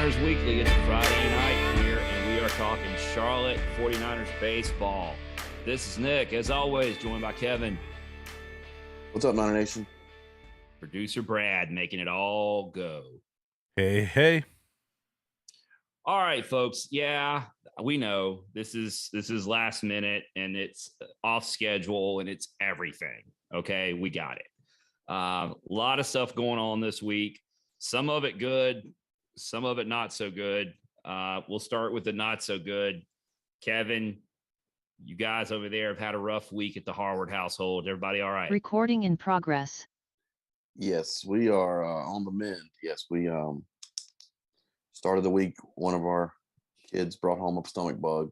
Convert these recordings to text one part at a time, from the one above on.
49ers Weekly. It's Friday night here, and we are talking Charlotte 49ers baseball. This is Nick, as always, joined by Kevin. What's up, Niner Nation? Producer Brad, making it all go. Hey. All right, folks. Yeah, we know this is last minute, and it's off schedule, and it's everything. Okay, we got it. A lot of stuff going on this week. Some of it good, some of it not so good. We'll start with the not so good. Kevin, you guys over there have had a rough week at the Harward household. Everybody all right? Recording in progress. Yes, we are on the mend. Yes, we started the week. One of our kids brought home a stomach bug,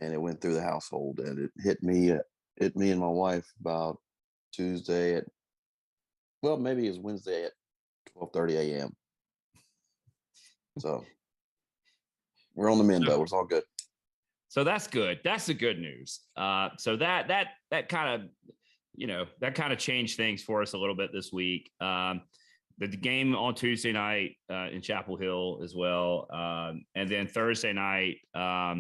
and it went through the household, and it hit me and my wife about Tuesday maybe it was Wednesday at 12:30 a.m. So we're on the mend, though. It's all good. So that's good. That's the good news. So that kind of changed things for us a little bit this week. The game on Tuesday night in Chapel Hill as well, and then Thursday night, my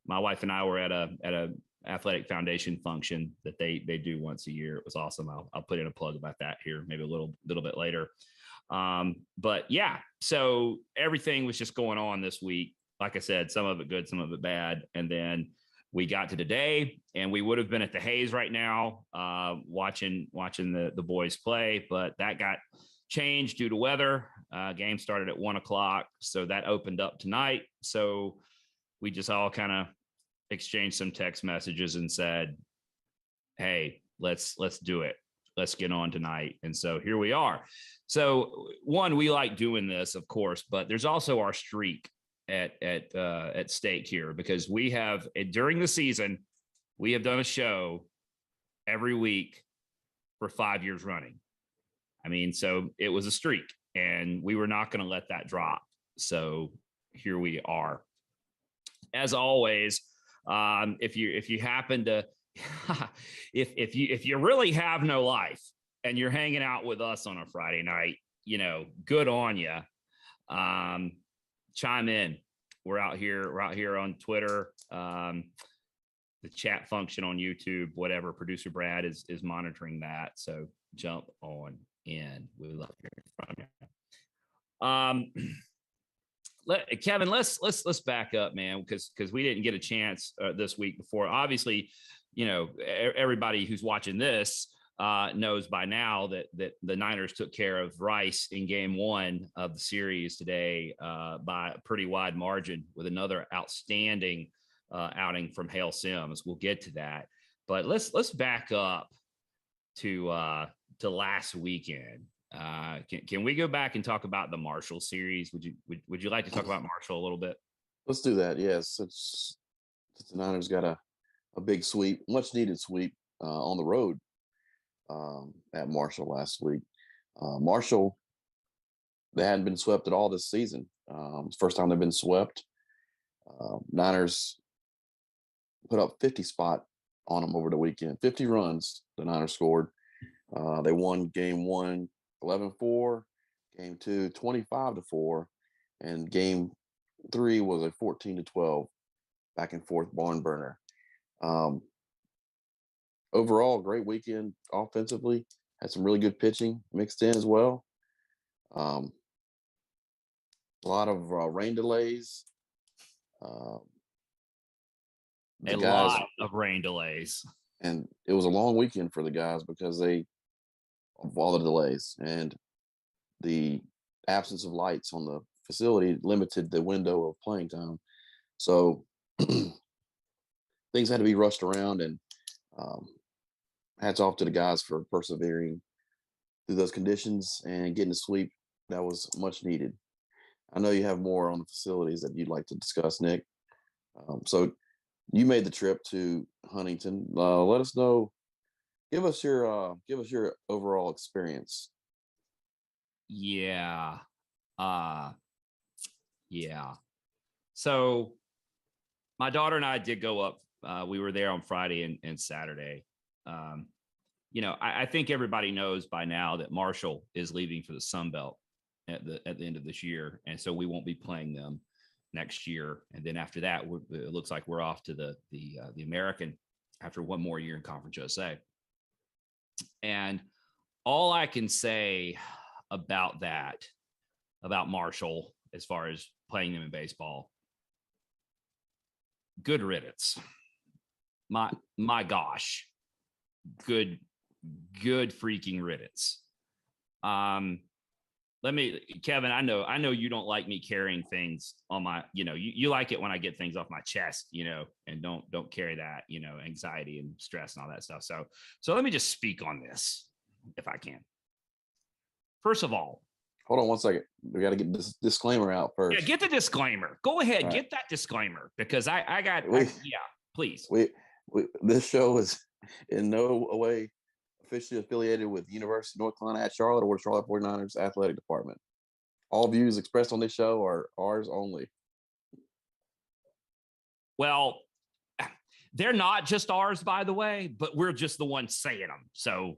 wife and I were at a athletic foundation function that they do once a year. It was awesome. I'll put in a plug about that here maybe a little bit later. But yeah, so everything was just going on this week. Like I said, some of it good, some of it bad. And then we got to today, and we would have been at the Hayes right now, watching the boys play, but that got changed due to weather. Game started at 1:00, so that opened up tonight. So we just all kind of exchanged some text messages and said, "Hey, let's do it. Let's get on tonight." And so here we are. So one, we like doing this, of course, but there's also our streak at stake here, because we have, during the season, we have done a show every week for 5 years running. I mean, so it was a streak, and we were not going to let that drop. So here we are. As always, if you happen to, if you really have no life and you're hanging out with us on a Friday night, good on you. Chime in. We're out here on Twitter, the chat function on YouTube, whatever. Producer Brad is monitoring that, so jump on in. We love hearing from you. Kevin, let's back up, man, because we didn't get a chance this week before. Obviously, everybody who's watching this knows by now that the Niners took care of Rice in game 1 of the series today by a pretty wide margin, with another outstanding outing from Hale Sims. We'll get to that, but let's back up to last weekend. Can we go back and talk about the Marshall series? Would you like to talk about Marshall a little bit? Let's do that. Yes, since the Niners got a big sweep, much needed sweep on the road at Marshall last week. Marshall, they hadn't been swept at all this season. It's the first time they've been swept. Niners put up 50 spot on them over the weekend. 50 runs the Niners scored. They won game 1 11-4, game 2 25-4, and game 3 was a 14-12 back and forth barn burner. Overall, great weekend offensively. Had some really good pitching mixed in as well. A lot of rain delays. A lot of rain delays. And it was a long weekend for the guys because of all the delays, and the absence of lights on the facility limited the window of playing time. So things had to be rushed around, and hats off to the guys for persevering through those conditions and getting a sweep that was much needed. I know you have more on the facilities that you'd like to discuss, Nick. So you made the trip to Huntington. Let us know. Give us your overall experience. Yeah. So my daughter and I did go up. We were there on Friday and Saturday. I think everybody knows by now that Marshall is leaving for the Sun Belt. at the end of this year, and so we won't be playing them next year. And then after that, it looks like we're off to the American after one more year in Conference USA. And all I can say about that, about Marshall, as far as playing them in baseball, good riddance. My gosh, good freaking riddance. Kevin, I know you don't like me carrying things on my, you like it when I get things off my chest, and don't carry that, anxiety and stress and all that stuff. So let me just speak on this if I can. First of all, hold on one second. We got to get this disclaimer out first. Yeah, get the disclaimer. Go ahead, right. Get that disclaimer, because please. This show is in no way officially affiliated with the University of North Carolina at Charlotte or Charlotte 49ers athletic department. All views expressed on this show are ours only. Well, they're not just ours, by the way, but we're just the ones saying them. So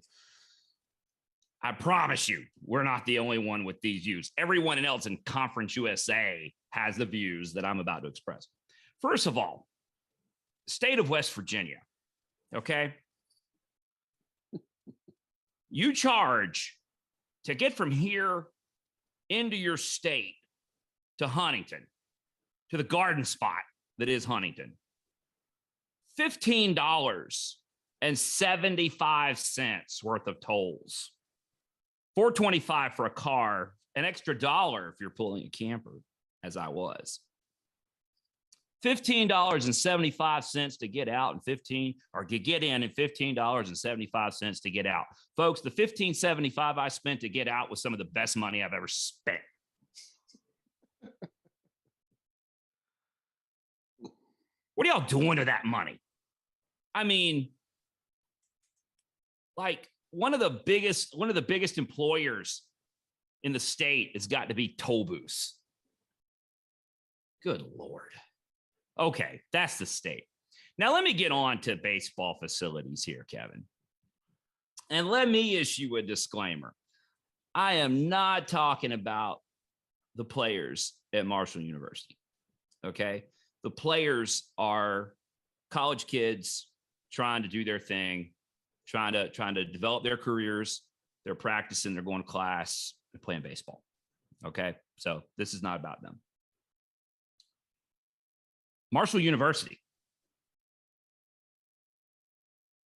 I promise you, we're not the only one with these views. Everyone else in Conference USA has the views that I'm about to express. First of all, state of West Virginia, okay? You charge to get from here into your state to Huntington, to the garden spot that is Huntington, $15.75 worth of tolls. $4.25 for a car, an extra $1 if you're pulling a camper, as I was. $15.75 to get out and get in, and $15.75 to get out. Folks, the $15.75 I spent to get out was some of the best money I've ever spent. What are y'all doing to that money? I mean, like, one of the biggest employers in the state has got to be toll booths. Good Lord. Okay, that's the state. Now let me get on to baseball facilities here, Kevin. And let me issue a disclaimer. I am not talking about the players at Marshall University. Okay? The players are college kids trying to do their thing, trying to develop their careers. They're practicing, they're going to class, they're playing baseball. Okay? So this is not about them. Marshall University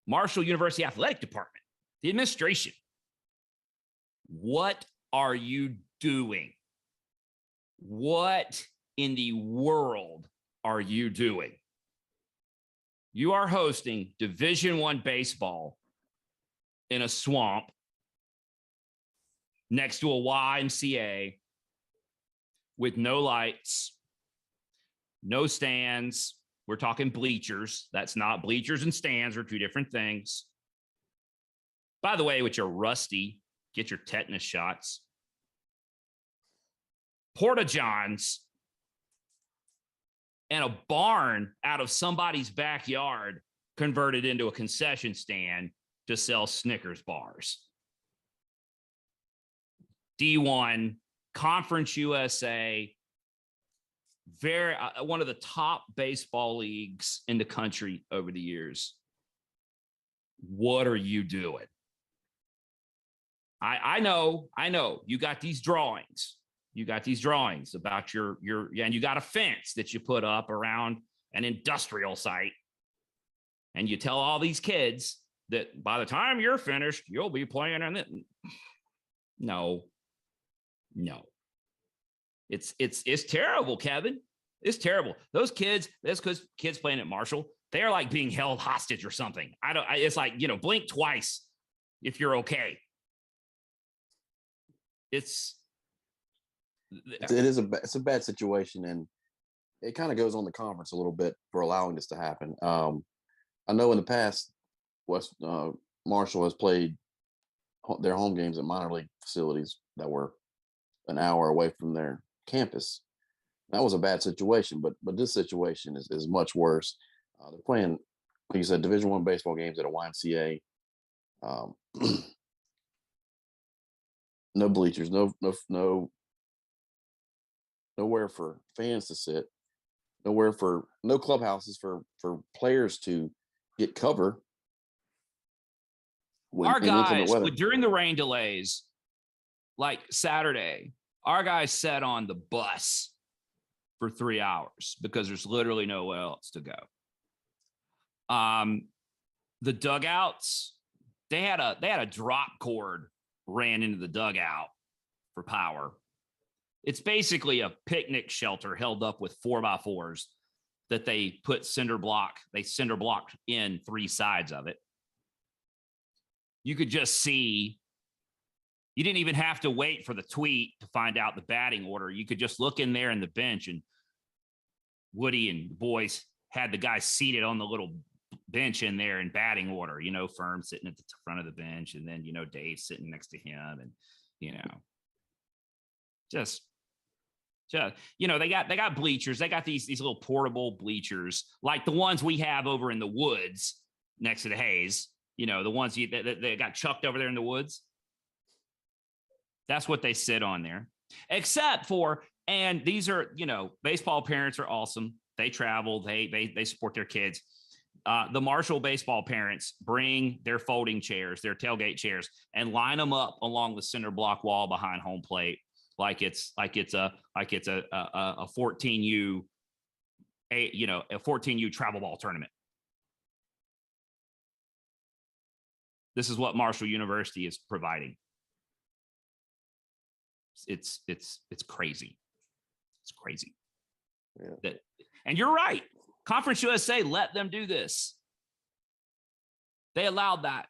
Athletic Department, the administration. What are you doing? What in the world are you doing? You are hosting Division I baseball in a swamp next to a YMCA with no lights, no stands. We're talking bleachers. That's not bleachers and stands are two different things. By the way, with your rusty, get your tetanus shots. Porta Johns and a barn out of somebody's backyard converted into a concession stand to sell Snickers bars. D1, Conference USA, one of the top baseball leagues in the country over the years. What are you doing? I know you got these drawings. You got these drawings about your and you got a fence that you put up around an industrial site. And you tell all these kids that by the time you're finished, you'll be playing in it. No. It's terrible, Kevin. It's terrible. Those kids, that's because kids playing at Marshall, they are like being held hostage or something. It's like, blink twice if you're okay. It's a bad situation, and it kind of goes on the conference a little bit for allowing this to happen. I know in the past, Marshall has played their home games at minor league facilities that were an hour away from their campus. That was a bad situation, but this situation is much worse. They're playing, like you said, Division I baseball games at a YMCA. No bleachers, no nowhere for fans to sit, no clubhouses for players to get cover when Our in inclement guys, weather. during the rain delays, like Saturday, our guys sat on the bus for 3 hours because there's literally nowhere else to go. The dugouts, they had a drop cord ran into the dugout for power. It's basically a picnic shelter held up with 4x4s that they put cinder blocked in 3 sides of it. You could just see, you didn't even have to wait for the tweet to find out the batting order. You could just look in there in the bench, and Woody and the boys had the guys seated on the little bench in there in batting order, Firm sitting at the front of the bench, and then, Dave sitting next to him. And, just, they got bleachers. They got these little portable bleachers, like the ones we have over in the woods next to the Hayes, the ones that got chucked over there in the woods. That's what they sit on there, except for, and these are, baseball parents are awesome. They travel, they support their kids. The Marshall baseball parents bring their folding chairs, their tailgate chairs, and line them up along the cinder block wall behind home plate, like it's a 14U, a 14U travel ball tournament. This is what Marshall University is providing. It's crazy. It's crazy. Yeah. And you're right. Conference USA let them do this. They allowed that.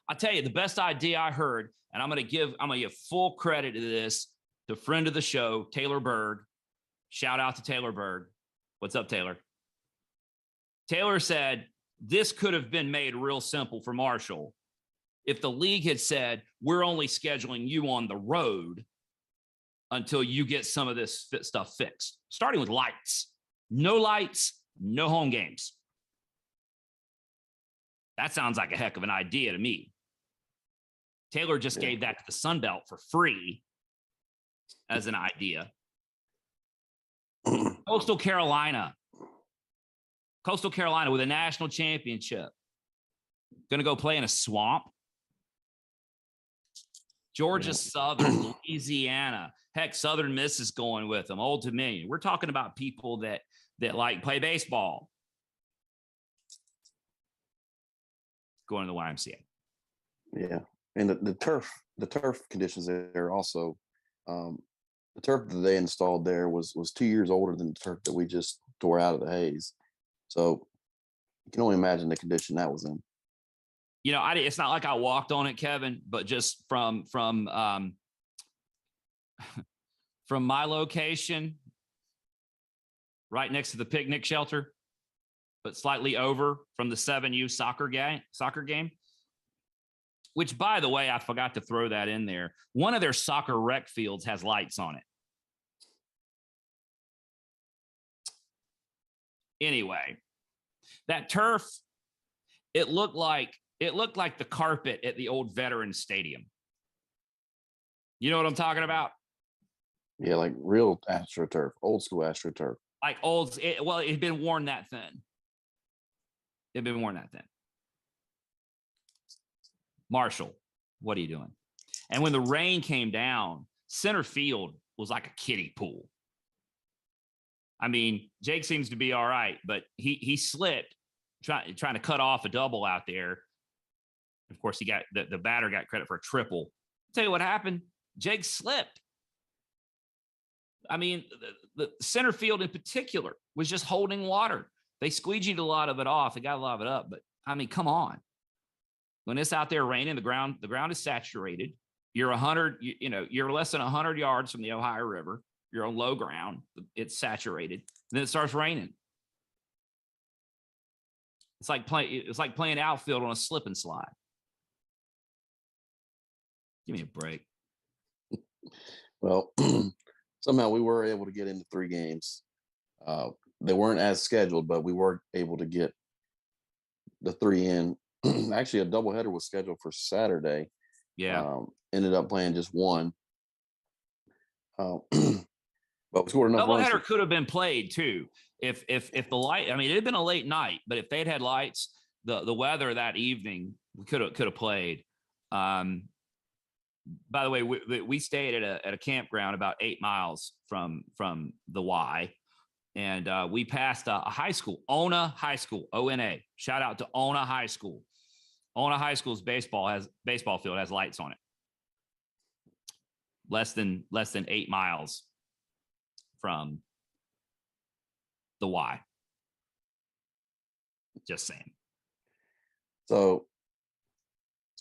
I'll tell you, the best idea I heard, and I'm going to give full credit to this, to friend of the show, Taylor Berg. Shout out to Taylor Berg. What's up, Taylor? Taylor said, this could have been made real simple for Marshall if the league had said, we're only scheduling you on the road until you get some of this stuff fixed, starting with lights. No lights, no home games. That sounds like a heck of an idea to me. Taylor just gave that to the Sun Belt for free as an idea. Coastal Carolina with a national championship. Going to go play in a swamp. Georgia Southern, Louisiana. Heck, Southern Miss is going with them. Old Dominion. We're talking about people that like play baseball. Going to the YMCA. Yeah. And the turf conditions there also, the turf that they installed there was 2 years older than the turf that we just tore out of the Hayes. So you can only imagine the condition that was in. It's not like I walked on it, Kevin, but just from my location, right next to the picnic shelter, but slightly over from the 7U soccer game, which, by the way, I forgot to throw that in there. One of their soccer rec fields has lights on it. Anyway, that turf, it looked like the carpet at the old Veterans Stadium. You know what I'm talking about? Yeah, like real AstroTurf, old school AstroTurf. Like it had been worn that thin. Marshall, what are you doing? And when the rain came down, center field was like a kiddie pool. I mean, Jake seems to be all right, but he slipped trying to cut off a double out there. Of course, he got the batter got credit for a triple. I'll tell you what happened. Jake slipped. I mean, the center field in particular was just holding water. They squeegeed a lot of it off. They got a lot of it up, but I mean, come on. When it's out there raining, the ground is saturated. You're you're less than 100 yards from the Ohio River. You're on low ground. It's saturated. Then it starts raining. It's like playing outfield on a slip and slide. Give me a break. Well, somehow we were able to get into 3 games. They weren't as scheduled, but we were able to get the 3 in. Actually, a doubleheader was scheduled for Saturday. Yeah. Ended up playing just one. But we scored enough runs. Doubleheader could have been played too if the light. I mean, it had been a late night, but if they'd had lights, the weather that evening, we could have played. By the way, we stayed at a campground about 8 miles from the Y, and we passed a high school, Ona High School, ONA. Shout out to Ona High School. Ona High School's baseball field has lights on it. Less than 8 miles from the Y. Just saying. So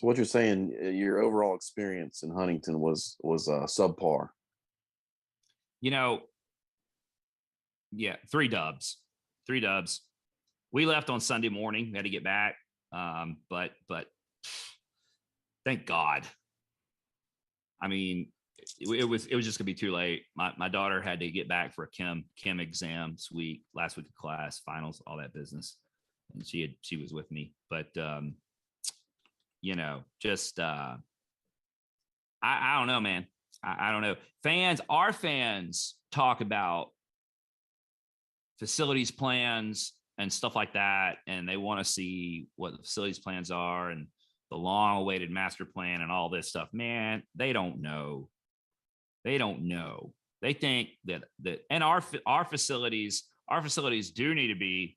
what you're saying, your overall experience in Huntington was subpar. Yeah, 3 dubs. We left on Sunday morning. We had to get back. But thank God. I mean, it was just gonna be too late. My daughter had to get back for a chem exam last week of class, finals, all that business. And she was with me. But just I don't know, man. I don't know. Our fans talk about facilities plans and stuff like that, and they want to see what the facilities plans are and the long-awaited master plan and all this stuff. Man, they don't know. They think that and our facilities do need to be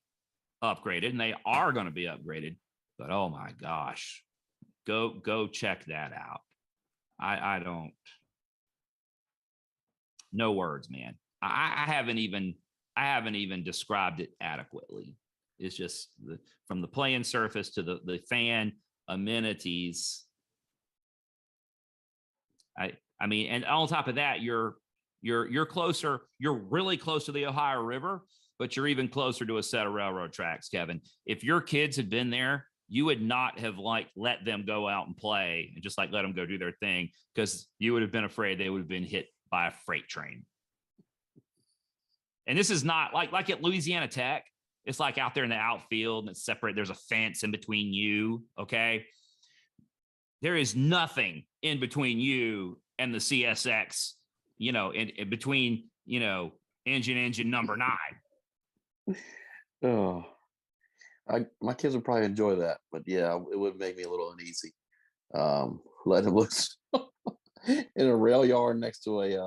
upgraded, and they are going to be upgraded. But oh my gosh, go check that out. I don't. No words, man. I haven't even described it adequately. It's just from the playing surface to the fan amenities. I mean, and on top of that, you're closer. You're really close to the Ohio River, but you're even closer to a set of railroad tracks, Kevin. If your kids had been there, you would not have let them go out and play and just let them go do their thing, because you would have been afraid they would have been hit by a freight train. And this is not like at Louisiana Tech. It's like out there in the outfield and it's separate. There's a fence in between you. Okay. There is nothing in between you and the CSX, in between, engine number 9. Oh, my kids would probably enjoy that, but yeah, it would make me a little uneasy. Let them look in a rail yard next to the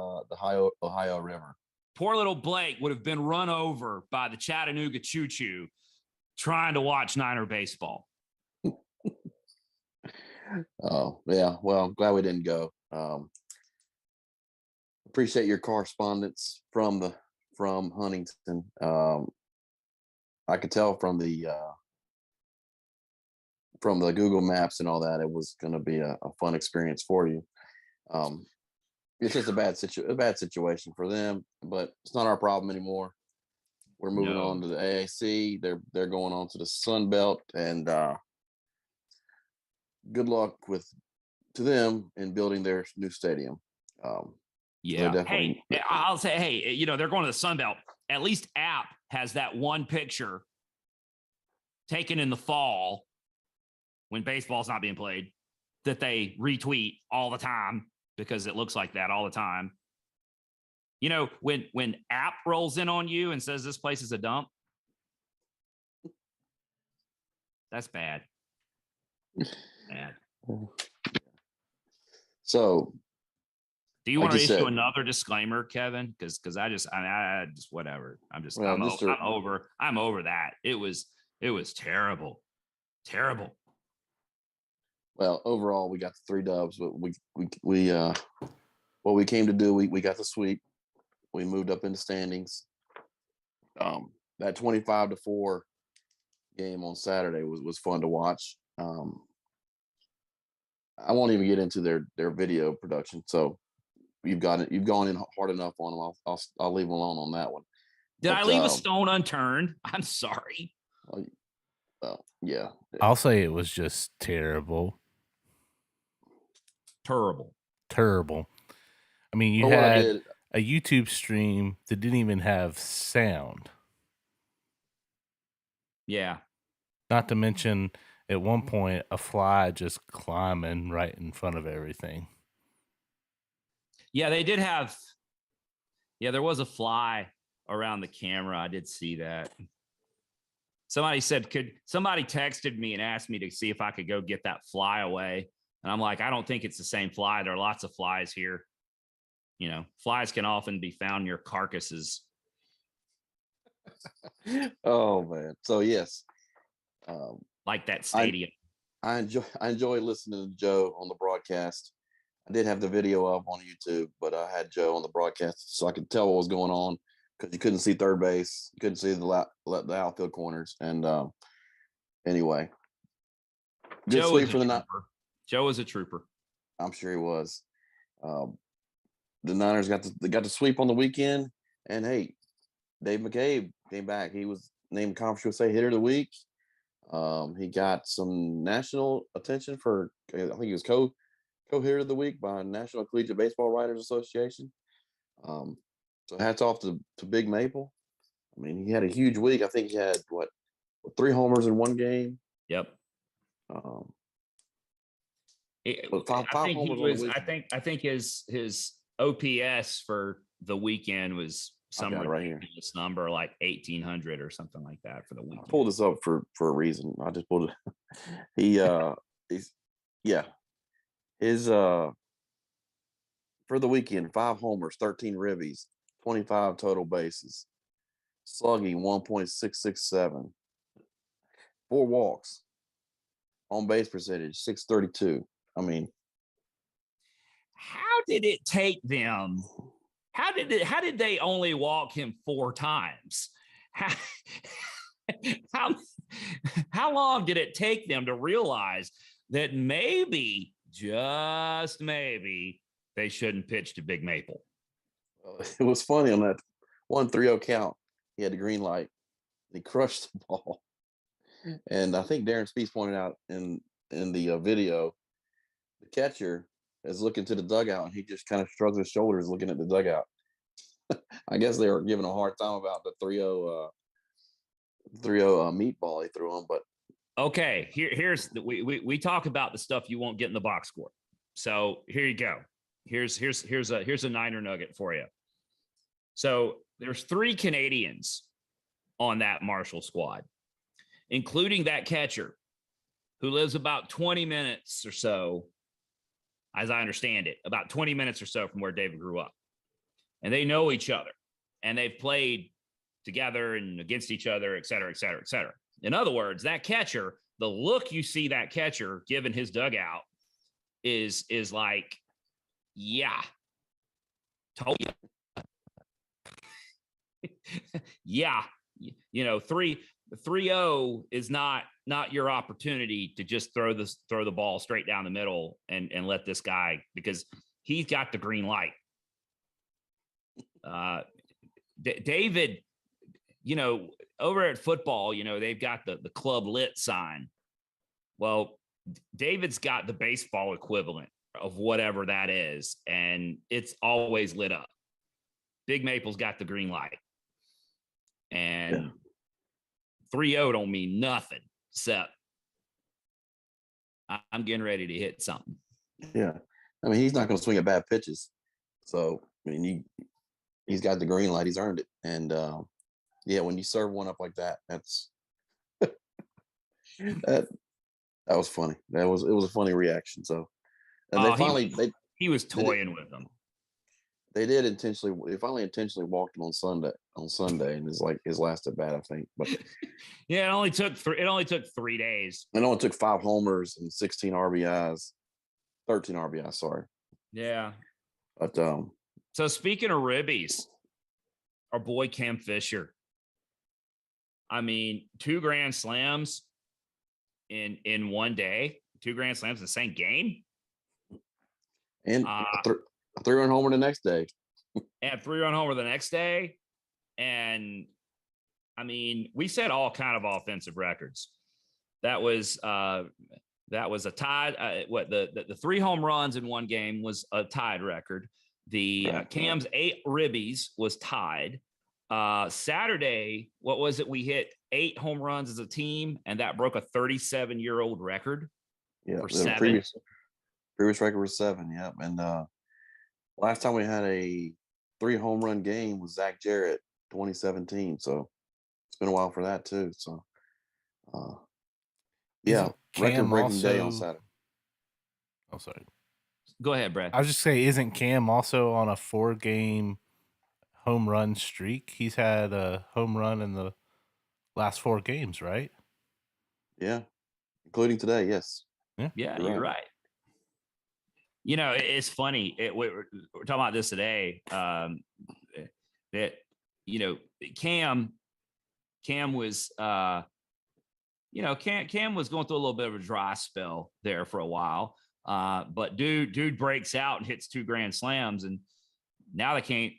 Ohio River. Poor little Blake would have been run over by the Chattanooga Choo Choo trying to watch Niner baseball. Oh, yeah. Well, I'm glad we didn't go. Appreciate your correspondence from Huntington. I could tell from the Google Maps and all that, it was going to be a fun experience for you. It's just a bad situation for them, but it's not our problem anymore. We're moving on to the AAC. They're going on to the Sun Belt, and good luck to them in building their new stadium. Yeah. Hey, I'll say, hey, they're going to the Sun Belt. At least App has that one picture taken in the fall when baseball's not being played that they retweet all the time, because it looks like that all the time. When App rolls in on you and says this place is a dump, that's bad. Bad. So, do you want to issue another disclaimer, Kevin? Because I just whatever. I'm over that. It was terrible. Well, overall, we got the 3 dubs, but we what we came to do, we got the sweep. We moved up in the standings. That 25-4 game on Saturday was fun to watch. I won't even get into their video production. So you've gone in hard enough on them. I'll leave them alone on that one. Did I leave a stone unturned? I'm sorry. Yeah. I'll say it was just terrible. Terrible. I mean, you had a YouTube stream that didn't even have sound. Yeah. Not to mention, at one point, a fly just climbing right in front of everything. Yeah, they did have Yeah, there was a fly around the camera. I did see that. Somebody said, somebody texted me and asked me to see if I could go get that fly away. And I'm like, I don't think it's the same fly. There are lots of flies here. You know, flies can often be found near carcasses. Oh man. So yes. Like that stadium. I enjoy listening to Joe on the broadcast. I did have the video up on YouTube, but I had Joe on the broadcast so I could tell what was going on because you couldn't see third base, you couldn't see the outfield corners, and anyway, good sweep for the night. Joe was a trooper. I'm sure he was. The Niners got the sweep on the weekend, and hey, Dave McCabe came back. He was named Conference USA Hitter of the Week. He got some national attention for, I think he was co-hitter of the week by National Collegiate Baseball Writers Association. So hats off to Big Maple. I mean, he had a huge week. I think he had 3 homers in one game. Yep. I think his OPS for the weekend was some ridiculous number, like 1,800 or something like that for the weekend. I pulled this up for a reason. I just pulled it. His for the weekend, 5 homers, 13 ribbies, 25 total bases, slugging 1.667, 4 walks, on base percentage 632. I mean, how did it take them? How did they only walk him 4 times? How long did it take them to realize that maybe, just maybe, they shouldn't pitch to Big Maple? It was funny on that 1-3-0 count. He had the green light. He crushed the ball. And I think Darren Spees pointed out in the video, the catcher is looking to the dugout and he just kind of shrugs his shoulders looking at the dugout. I guess they were giving a hard time about the 3-0 meatball he threw him, but okay, here's we talk about the stuff you won't get in the box score. So here you go. Here's a Niner nugget for you. So there's 3 Canadians on that Marshall squad, including that catcher who lives about 20 minutes or so, as I understand it, about 20 minutes or so from where David grew up. And they know each other and they've played together and against each other, et cetera, et cetera, et cetera. In other words, that catcher, the look you see that catcher given his dugout is like, yeah, told you. Yeah, you know, 3-0 is not your opportunity to just throw the ball straight down the middle and let this guy, because he's got the green light. David, you know, over at football, you know, they've got the club lit sign. Well, David's got the baseball equivalent of whatever that is, and it's always lit up. Big Maple's got the green light. And 3-0 don't mean nothing except I'm getting ready to hit something. Yeah. I mean, he's not going to swing at bad pitches. So, I mean, he's got the green light. He's earned it. And, when you serve one up like that, that's that was funny. It was a funny reaction. So, and he was toying with them. They did intentionally. They finally intentionally walked him on Sunday, and it's like his last at bat, I think. But yeah, it only took 3 days. It only took 5 homers and 16 RBIs, 13 RBIs. Sorry. Yeah. But so speaking of ribbies, our boy Cam Fisher. I mean, 2 grand slams in one day. 2 grand slams in the same game. And a 3-run homer the next day. And 3-run homer the next day. And I mean, we set all kind of offensive records. That was a tied. The 3 home runs in one game was a tied record. The Cam's 8 ribbies was tied. Saturday, what was it? We hit 8 home runs as a team, and that broke a 37-year-old record. Yeah, for the 7. Previous record was 7. Yep, and last time we had a 3 home run game with Zach Jarrett 2017. So it's been a while for that too. So yeah, Isn't record Cam breaking day on also? Saturday. Oh, sorry. Go ahead, Brad. I was just say, isn't Cam also on a 4-game home run streak? He's had a home run in the last 4 games, right? Yeah, including today. Yes. Yeah, you're right. You know, it's funny. We're talking about this today. That you know, Cam was Cam was going through a little bit of a dry spell there for a while. But dude breaks out and hits 2 grand slams, and now he can't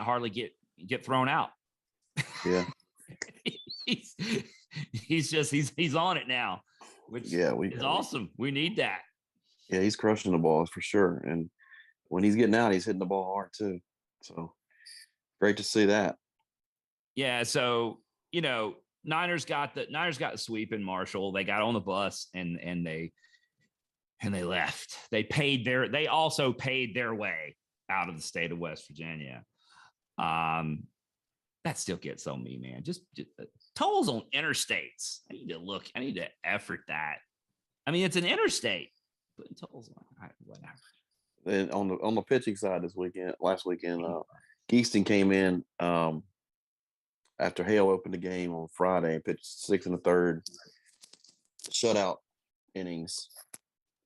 hardly get thrown out. Yeah. he's on it now, which is awesome. We need that. Yeah, he's crushing the ball for sure. And when he's getting out, he's hitting the ball hard too. So great to see that. Yeah. So, you know, Niners got the sweep in Marshall. They got on the bus and they left. They also paid their way out of the state of West Virginia. That still gets on me, man. Just tolls on interstates. I need to effort that. I mean, it's an interstate, but tolls on whatever. And on the pitching side last weekend, Geeston came in after Hale opened the game on Friday and pitched 6 1/3 shutout innings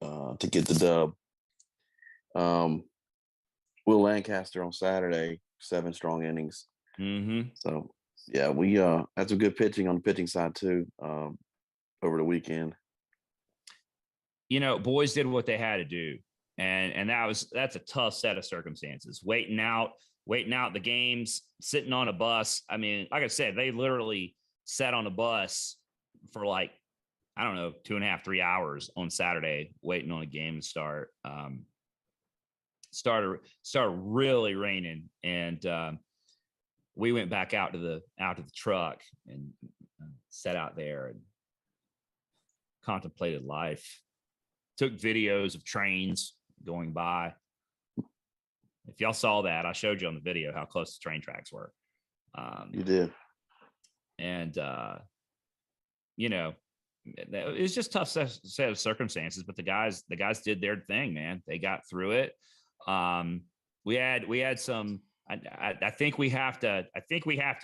to get the dub. Will Lancaster on Saturday, 7 strong innings. Mm-hmm. So yeah, we had some good pitching on the pitching side too over the weekend. You know, boys did what they had to do, and that's a tough set of circumstances. Waiting out the games, sitting on a bus. I mean, like I said, they literally sat on a bus for like, I don't know, 2.5, 3 hours on Saturday, waiting on a game to start. Started really raining, and we went back out to the truck and sat out there and contemplated life. Took videos of trains going by. If y'all saw that, I showed you on the video how close the train tracks were. You did. And, you know, it was just tough set of circumstances, but the guys did their thing, man. They got through it. We had some, I think we have to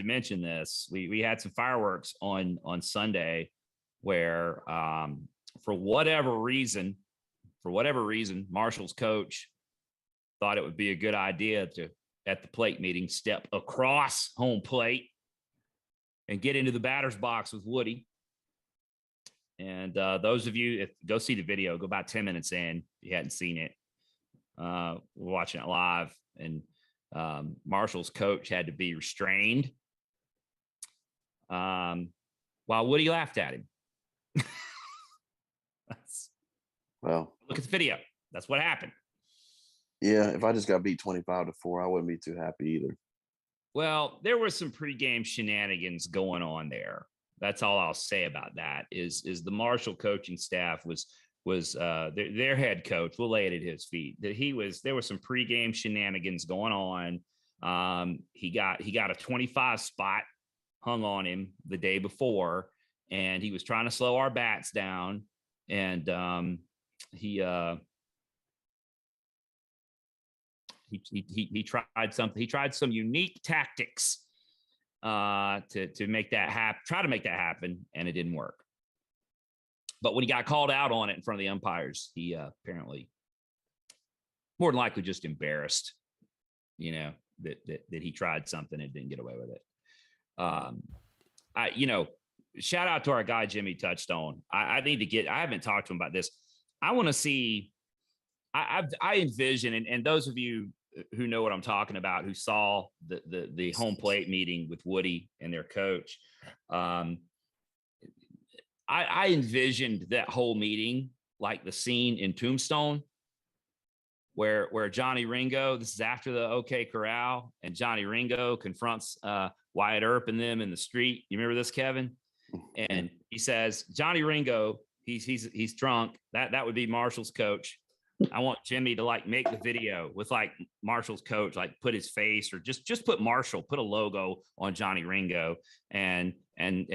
mention this. We had some fireworks on Sunday where, for whatever reason, Marshall's coach thought it would be a good idea to, at the plate meeting, step across home plate and get into the batter's box with Woody. And those of you, go see the video, go about 10 minutes in, if you hadn't seen it. We're watching it live, and Marshall's coach had to be restrained while Woody laughed at him. Well, look at the video. That's what happened. Yeah, if I just got beat 25-4, I wouldn't be too happy either. Well, there were some pregame shenanigans going on there. That's all I'll say about that. Is the Marshall coaching staff was their head coach. We'll lay it at his feet. There was some pregame shenanigans going on. He got a 25 spot hung on him the day before, and he was trying to slow our bats down. And he tried something. He tried some unique tactics to make that happen. Try to make that happen, and it didn't work. But when he got called out on it in front of the umpires, he apparently, more than likely, just embarrassed. You know that he tried something and didn't get away with it. Shout out to our guy Jimmy Touchstone. I haven't talked to him about this. I want to see. I envision, and those of you who know what I'm talking about, who saw the home plate meeting with Woody and their coach, I envisioned that whole meeting like the scene in Tombstone, where Johnny Ringo. This is after the OK Corral, and Johnny Ringo confronts Wyatt Earp and them in the street. You remember this, Kevin? And he says, Johnny Ringo, he's drunk. That would be Marshall's coach. I want Jimmy to like make the video with like Marshall's coach, like put his face or just put Marshall, put a logo on Johnny Ringo, and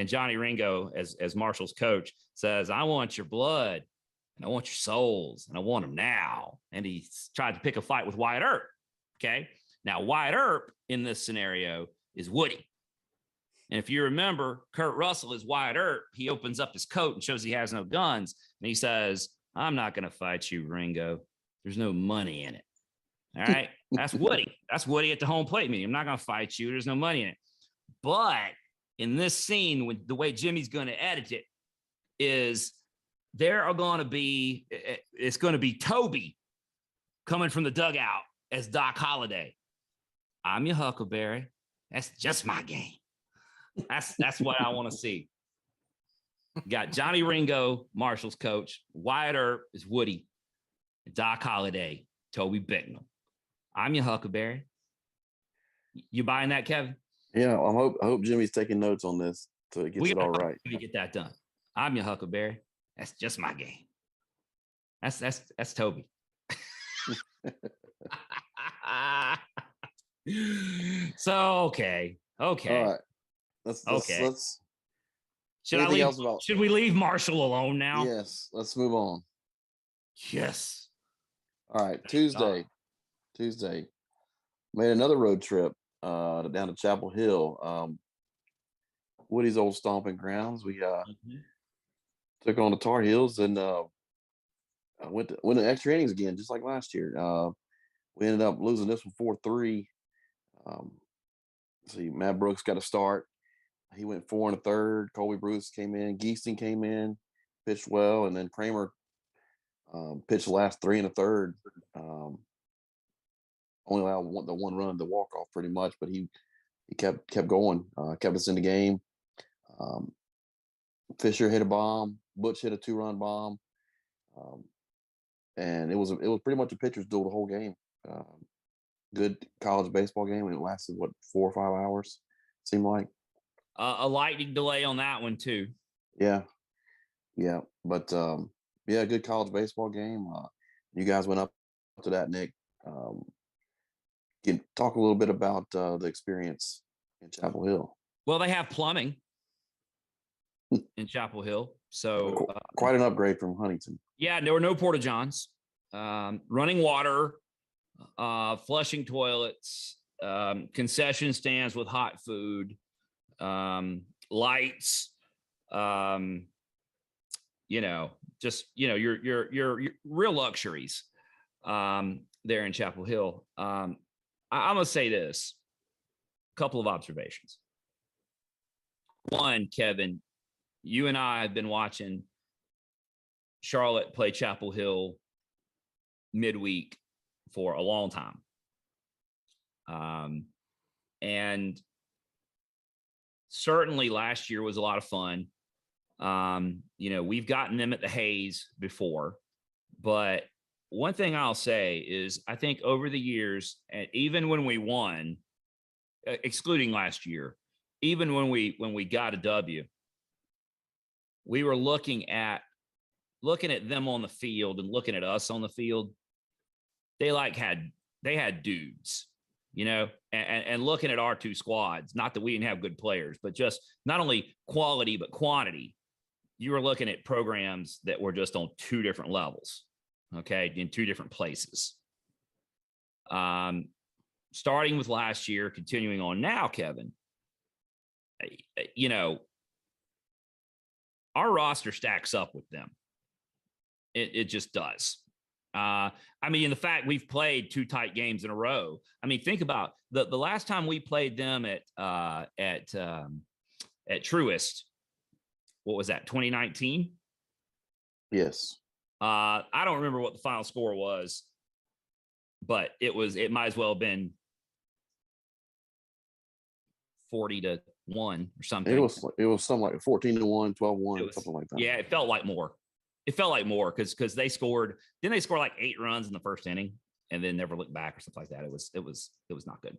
Johnny Ringo as Marshall's coach says, "I want your blood and I want your souls and I want them now." And he tried to pick a fight with Wyatt Earp. Okay, now Wyatt Earp in this scenario is Woody. And if you remember, Kurt Russell is Wyatt Earp. He opens up his coat and shows he has no guns. And he says, "I'm not going to fight you, Ringo. There's no money in it." All right. That's Woody. That's Woody at the home plate meeting. "I'm not going to fight you. There's no money in it." But in this scene, with the way Jimmy's going to edit it, is there are going to be, it's going to be Toby coming from the dugout as Doc Holliday. "I'm your Huckleberry. That's just my game." That's what I want to see. Got Johnny Ringo, Marshall's coach. Wyatt Earp is Woody. Doc Holliday, Toby Bicknell. "I'm your Huckleberry." You buying that, Kevin? Yeah, I hope Jimmy's taking notes on this so he gets it all right. We get that done. "I'm your Huckleberry. That's just my game." That's Toby. So okay. All right. Okay. Let's Should we leave Marshall alone now? Yes, let's move on. Yes. All right, Tuesday. Made another road trip down to Chapel Hill. Woody's old stomping grounds. We took on the Tar Heels and went to extra innings again, just like last year. We ended up losing this one 4-3. See, Matt Brooks got a start. He went 4 1/3. Colby Bruce came in. Geesting came in, pitched well, and then Kramer pitched the last 3 1/3. Only allowed the one run to walk off pretty much, but he kept going, kept us in the game. Fisher hit a bomb. Butch hit a 2-run bomb, and it was pretty much a pitcher's duel the whole game. Good college baseball game, and it lasted 4 or 5 hours. Seemed like a lightning delay on that one too. Yeah, but good college baseball game. You guys went up to that, Nick. Can talk a little bit about the experience in Chapel Hill. Well, they have plumbing in Chapel Hill, so quite an upgrade from Huntington. Yeah, there were no porta johns, running water, flushing toilets, concession stands with hot food, lights, your real luxuries there in Chapel Hill. I'm gonna say this, a couple of observations. One, Kevin, you and I have been watching Charlotte play Chapel Hill midweek for a long time. And certainly last year was a lot of fun. We've gotten them at the Hayes before, but one thing I'll say is I think over the years, and even when we won, excluding last year, even when we got a W, we were looking at them on the field and looking at us on the field. They had dudes, and looking at our two squads, not that we didn't have good players, but just not only quality, but quantity. You were looking at programs that were just on two different levels, okay, in two different places. Starting with last year, continuing on now, Kevin, our roster stacks up with them. It just does. The fact we've played 2 tight games in a row. Think about the last time we played them at Truist. What was that? 2019? Yes. I don't remember what the final score was, but it might as well have been 40-1 or something. It was something like 14-1, 12-1, something like that. Yeah, it felt like more. Because they scored. Didn't they score like 8 runs in the first inning and then never looked back or something like that? It was not good.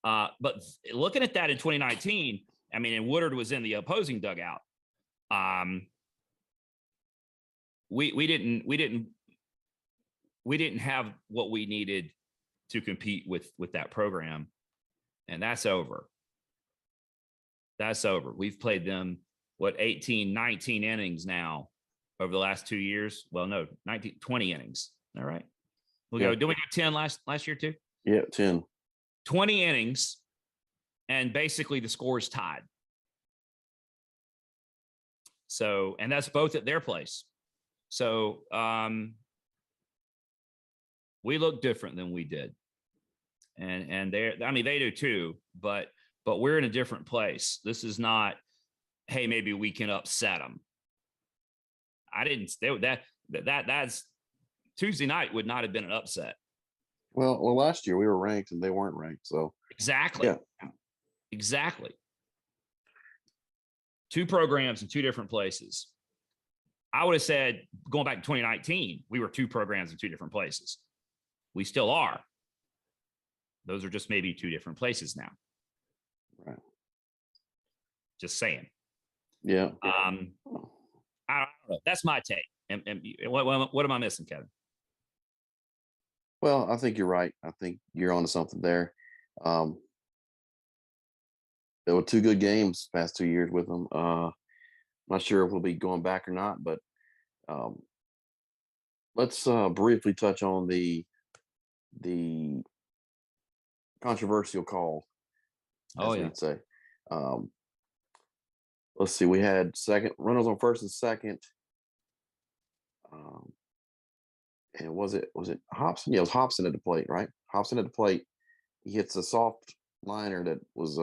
But looking at that in 2019, and Woodard was in the opposing dugout. We didn't we didn't have what we needed to compete with that program, and that's over. That's over. We've played them 18, 19 innings now over the last 2 years. Well, no, 19, 20 innings. All right. We'll go. Did we have 10 last year too? Yeah, 10. 20 innings, and basically the score is tied. So, and that's both at their place. So we look different than we did. And they do too, but we're in a different place. This is not, hey, maybe we can upset them. That's Tuesday night would not have been an upset. Well, last year we were ranked and they weren't ranked. So exactly. Yeah. Exactly. Two programs in two different places. I would have said, going back to 2019, we were two programs in two different places. We still are. Those are just maybe two different places now. Right. Just saying. Yeah. I don't know. That's my take. And what am I missing, Kevin? Well, I think you're right. I think you're onto something there. There were two good games past 2 years with them. Not sure if we'll be going back or not, but let's briefly touch on the controversial call, as we'd say. Let's see. We had runners on first and second. And was it Hobson? Yeah, it was Hobson at the plate, right? Hobson at the plate. He hits a soft liner that was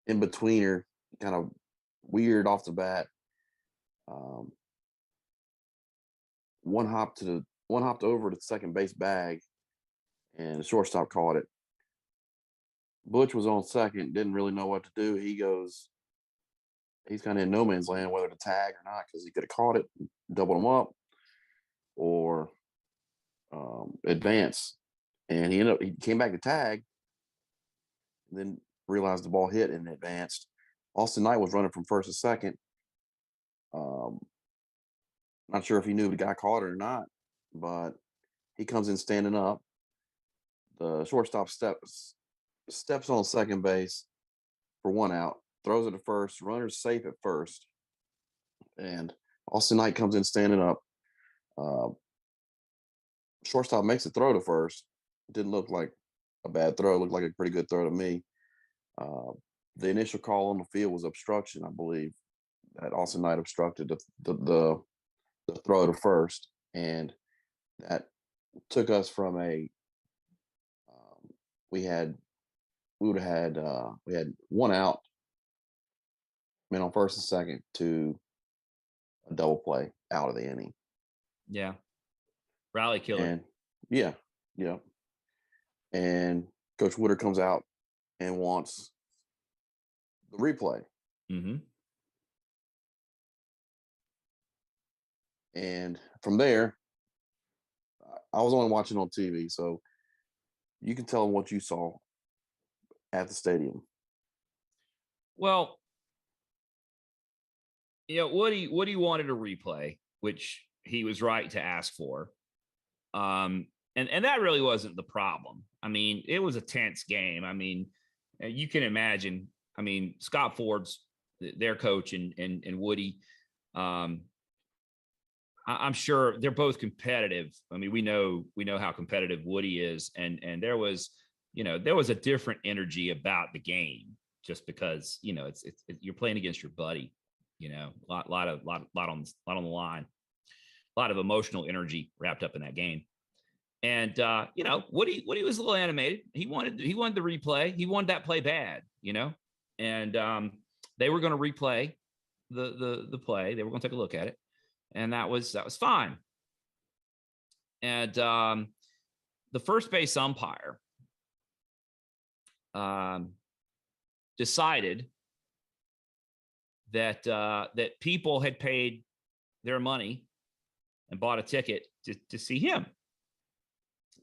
in betweener, kind of weird off the bat. One hopped over to the second base bag, and the shortstop caught it. Butch was on second, didn't really know what to do. He's kind of in no man's land whether to tag or not, because he could have caught it, doubled him up, or advance. And he came back to tag, and then realized the ball hit and advanced. Austin Knight was running from first to second. Not sure if he knew the guy caught it or not, but he comes in standing up. The shortstop steps on second base for one out, throws it to first, runner's safe at first, and Austin Knight comes in standing up. Shortstop makes a throw to first. Didn't look like a bad throw. It looked like a pretty good throw to me. The initial call on the field was obstruction, I believe. That Austin Knight obstructed the throw to first, and that took us from we had one out, men on first and second, to a double play out of the inning. Yeah. Rally killer. And yeah. And Coach Woodard comes out and wants the replay. Mm-hmm. And from there, I was only watching on TV, so you can tell them what you saw at the stadium. Well, Woody wanted a replay, which he was right to ask for. And that really wasn't the problem. I mean, it was a tense game. I mean, you can imagine. I mean, Scott Ford's their coach, and Woody. I'm sure they're both competitive. I mean, we know how competitive Woody is, and there was a different energy about the game, just because it's you're playing against your buddy, a lot on the line, a lot of emotional energy wrapped up in that game. And Woody was a little animated. He wanted the replay. He wanted that play bad, and they were going to replay the play. They were going to take a look at it. And that was fine. And the first base umpire decided that people had paid their money and bought a ticket to see him.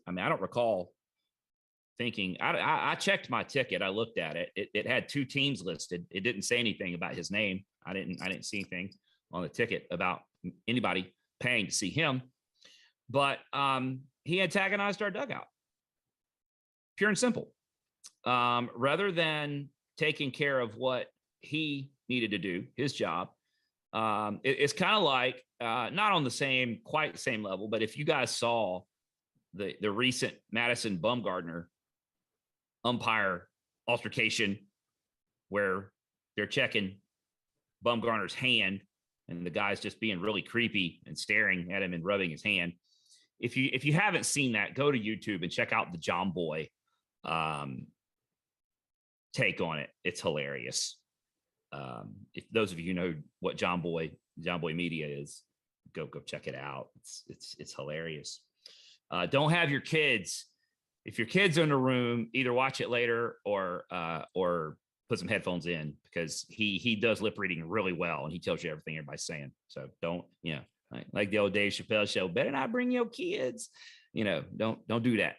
I mean, I don't recall thinking. I checked my ticket. I looked at it. It had two teams listed. It didn't say anything about his name. I didn't see anything on the ticket about anybody paying to see him. But he antagonized our dugout. Pure and simple. Rather than taking care of what he needed to do, his job. It's kind of like not on the quite same level, but if you guys saw the recent Madison Bumgarner umpire altercation where they're checking Bumgarner's hand and the guy's just being really creepy and staring at him and rubbing his hand. If you haven't seen that, go to YouTube and check out the John Boy take on it. It's hilarious. If those of you know what John Boy Media is, go check it out. It's hilarious. Don't have your kids. If your kids are in the room, either watch it later or put some headphones in, because he does lip reading really well and he tells you everything everybody's saying. So don't, like the old Dave Chappelle show, better not bring your kids. Don't do that.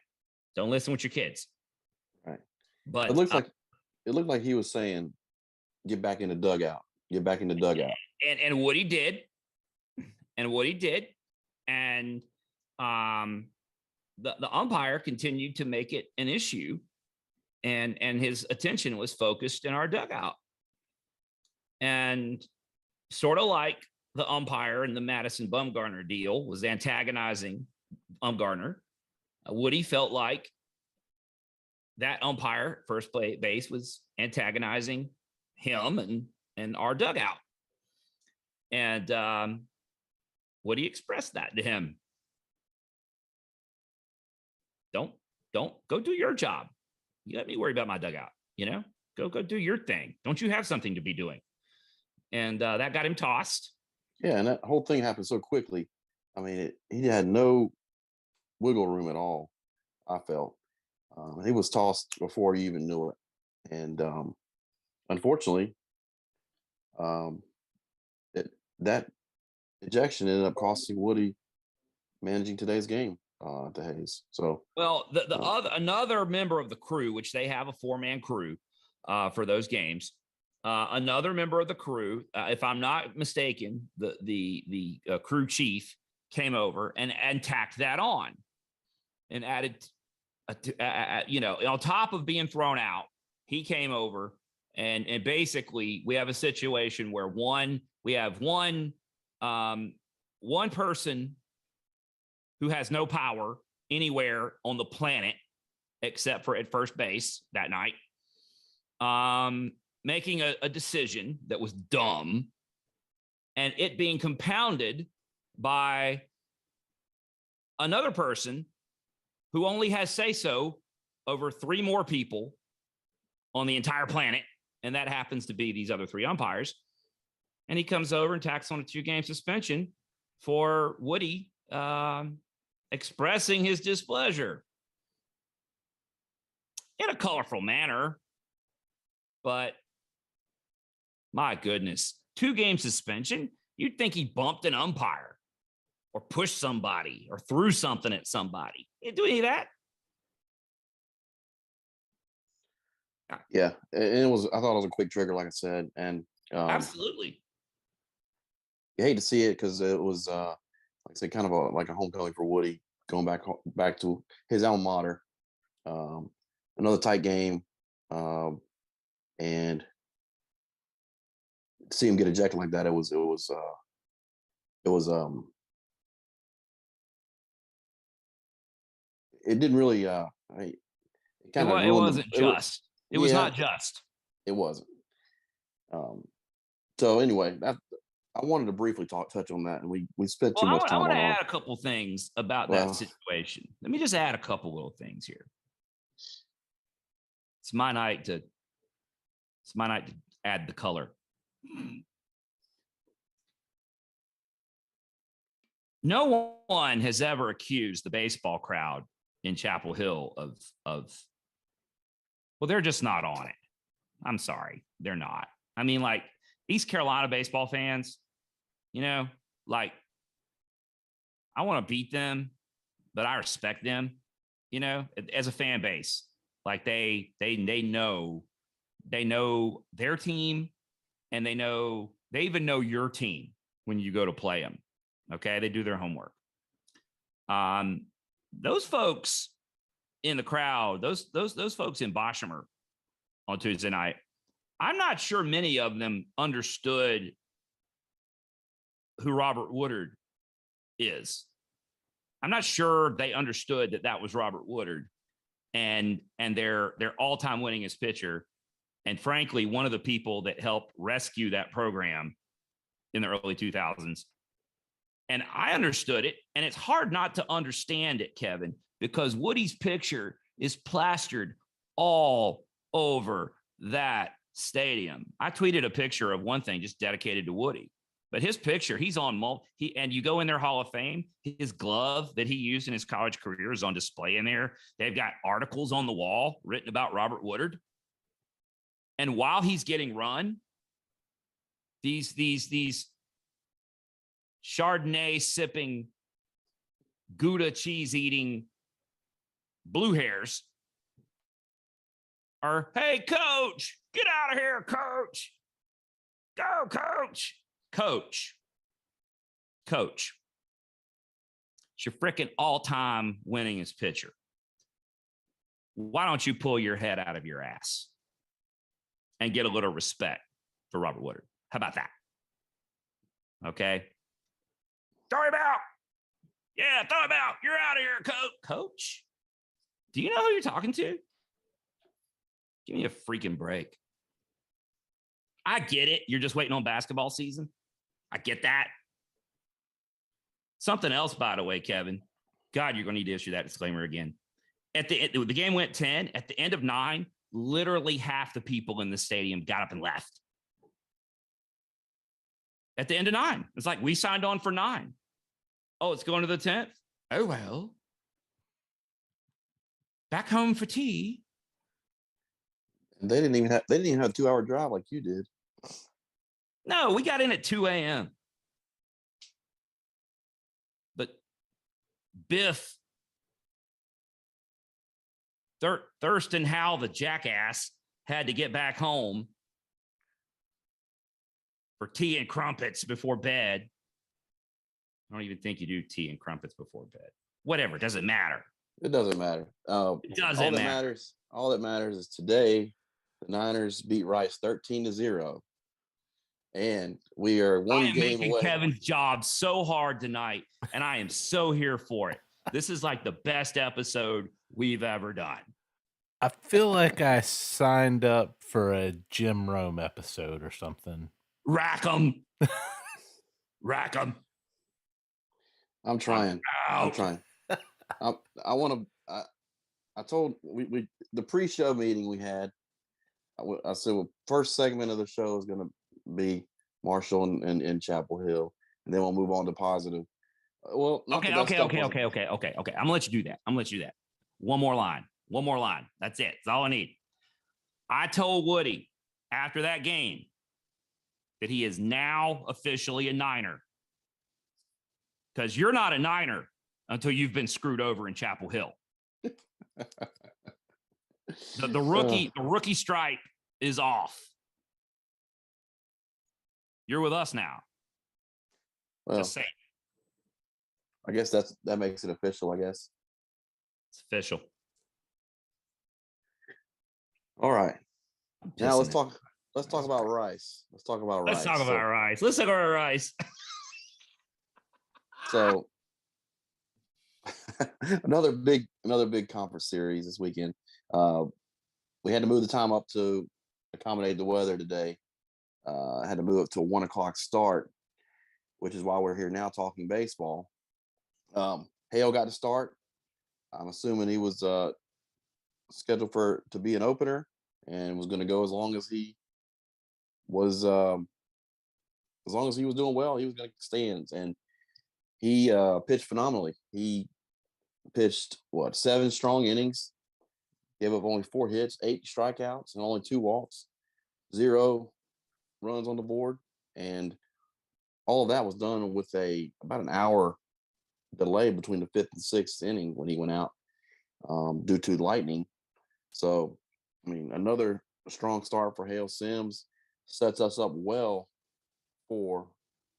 Don't listen with your kids. Right. But it looked like he was saying, get back in the dugout. Get back in the dugout. And what he did. And the umpire continued to make it an issue, and his attention was focused in our dugout. And sort of like the umpire in the Madison Bumgarner deal was antagonizing Bumgarner, Woody felt like that umpire, first base, was antagonizing him and our dugout. And Woody expressed that to him. Don't go do your job. You let me worry about my dugout. Go do your thing. Don't you have something to be doing? And that got him tossed. Yeah, and that whole thing happened so quickly. I mean, he had no wiggle room at all, I felt. He was tossed before he even knew it. And unfortunately, that ejection ended up costing Woody managing today's game to Hayes. So, well, another member of the crew, which they have a 4-man crew for those games. Another member of the crew, if I'm not mistaken, the crew chief came over and tacked that on and added, on top of being thrown out, he came over and basically we have a situation where we have one person who has no power anywhere on the planet except for at first base that night, making a decision that was dumb, and it being compounded by another person who only has say-so over 3 more people on the entire planet, and that happens to be these other 3 umpires. And he comes over and tacks on a 2-game suspension for Woody expressing his displeasure in a colorful manner. But my goodness, 2-game suspension? You'd think he bumped an umpire or pushed somebody or threw something at somebody. He didn't do any of that. Yeah, I thought it was a quick trigger, like I said. And Absolutely. You hate to see it because it was, like I said, kind of like a homecoming for Woody, going back to his alma mater. Another tight game, and to see him get ejected like that, it didn't really. It wasn't just. It was not just. It wasn't. So anyway, I wanted to briefly touch on that, and we spent too much time. I want to add a couple things about that situation. Let me just add a couple little things here. It's my night to add the color. No one has ever accused the baseball crowd in Chapel Hill of well, they're just not on it. I'm sorry, they're not. I mean, like East Carolina baseball fans, like I want to beat them, but I respect them, as a fan base. Like they know their team, and they even know your team when you go to play them. Okay, they do their homework. those folks in the crowd, those folks in Boshemer on Tuesday night, I'm not sure many of them understood who Robert Woodard is. I'm not sure they understood that was Robert Woodard and their all-time winningest pitcher. And frankly, one of the people that helped rescue that program in the early 2000s. And I understood it. And it's hard not to understand it, Kevin, because Woody's picture is plastered all over that stadium. I tweeted a picture of one thing just dedicated to Woody, but his picture, he's on and you go in their Hall of Fame, his glove that he used in his college career is on display in there. They've got articles on the wall written about Robert Woodard. And while he's getting run, these Chardonnay sipping, Gouda cheese eating blue hairs are, hey, coach, get out of here, coach. Go, coach. Coach. It's your freaking all-time winningest pitcher. Why don't you pull your head out of your ass and get a little respect for Robert Woodard? How about that? Okay. Throw him out. Yeah, throw him out. You're out of here, coach. Do you know who you're talking to? Give me a freaking break. I get it. You're just waiting on basketball season. I get that. Something else, by the way, Kevin. God, you're going to need to issue that disclaimer again. The game went 10. At the end of 9, literally half the people in the stadium got up and left. At the end of 9. It's like we signed on for 9. Oh, it's going to the 10th? Oh, well. Back home for tea. They didn't even have a 2-hour drive like you did. No, we got in at 2 a.m. But Biff, Thurston Howell, the jackass, had to get back home for tea and crumpets before bed. I don't even think you do tea and crumpets before bed. Whatever, doesn't matter. It doesn't matter. It doesn't matter. All that matters is today, the Niners beat Rice 13-0. And we are one game making away. Kevin's job so hard tonight, and I am so here for it. This is like the best episode we've ever done. I feel like I signed up for a Jim Rome episode or something. Rack 'em. I'm trying. I want to. I told we the pre-show meeting we had. I said, well, first segment of the show is going to be Marshall and Chapel Hill, and then we'll move on to positive. Well, okay. I'm gonna let you do that. One more line. That's it. That's all I need. I told Woody after that game that he is now officially a Niner, because you're not a Niner until you've been screwed over in Chapel Hill. The rookie stripe is off. You're with us now. Well, just saying. I guess that makes it official. I guess it's official. All right. Now let's talk about Rice. Let's talk about Rice. So another big conference series this weekend. We had to move the time up to accommodate the weather today. Had to move it to a 1:00 start, which is why we're here now talking baseball. Hale got to start. I'm assuming he was scheduled to be an opener and was going to go as long as he was doing well. He was going to stay in, and he pitched phenomenally. He pitched 7 strong innings, gave up only 4 hits, 8 strikeouts, and only 2 walks, 0 runs on the board, and all of that was done with about an hour delay between the 5th and 6th inning when he went out due to lightning. So, I mean, another strong start for Hale Sims sets us up well for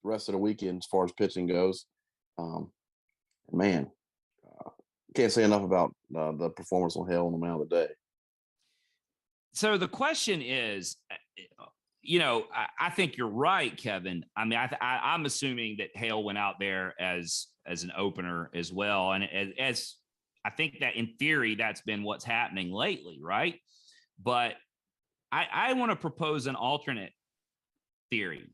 the rest of the weekend as far as pitching goes. Man, can't say enough about the performance on Hale on the mound of the day. So the question is, I think you're right, Kevin. I mean, I'm assuming that Hale went out there as an opener as well, and as I think that in theory that's been what's happening lately, right? But I want to propose an alternate theory.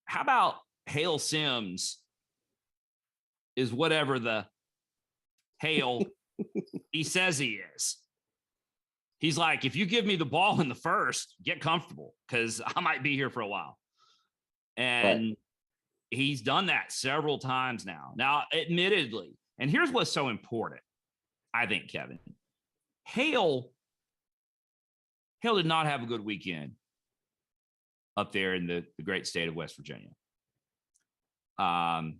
How about Hale Sims is whatever the Hale he says he is? He's like, if you give me the ball in the first, get comfortable because I might be here for a while. And he's done that several times now. Now, admittedly, and here's what's so important, I think, Kevin. Hale did not have a good weekend up there in the great state of West Virginia. And,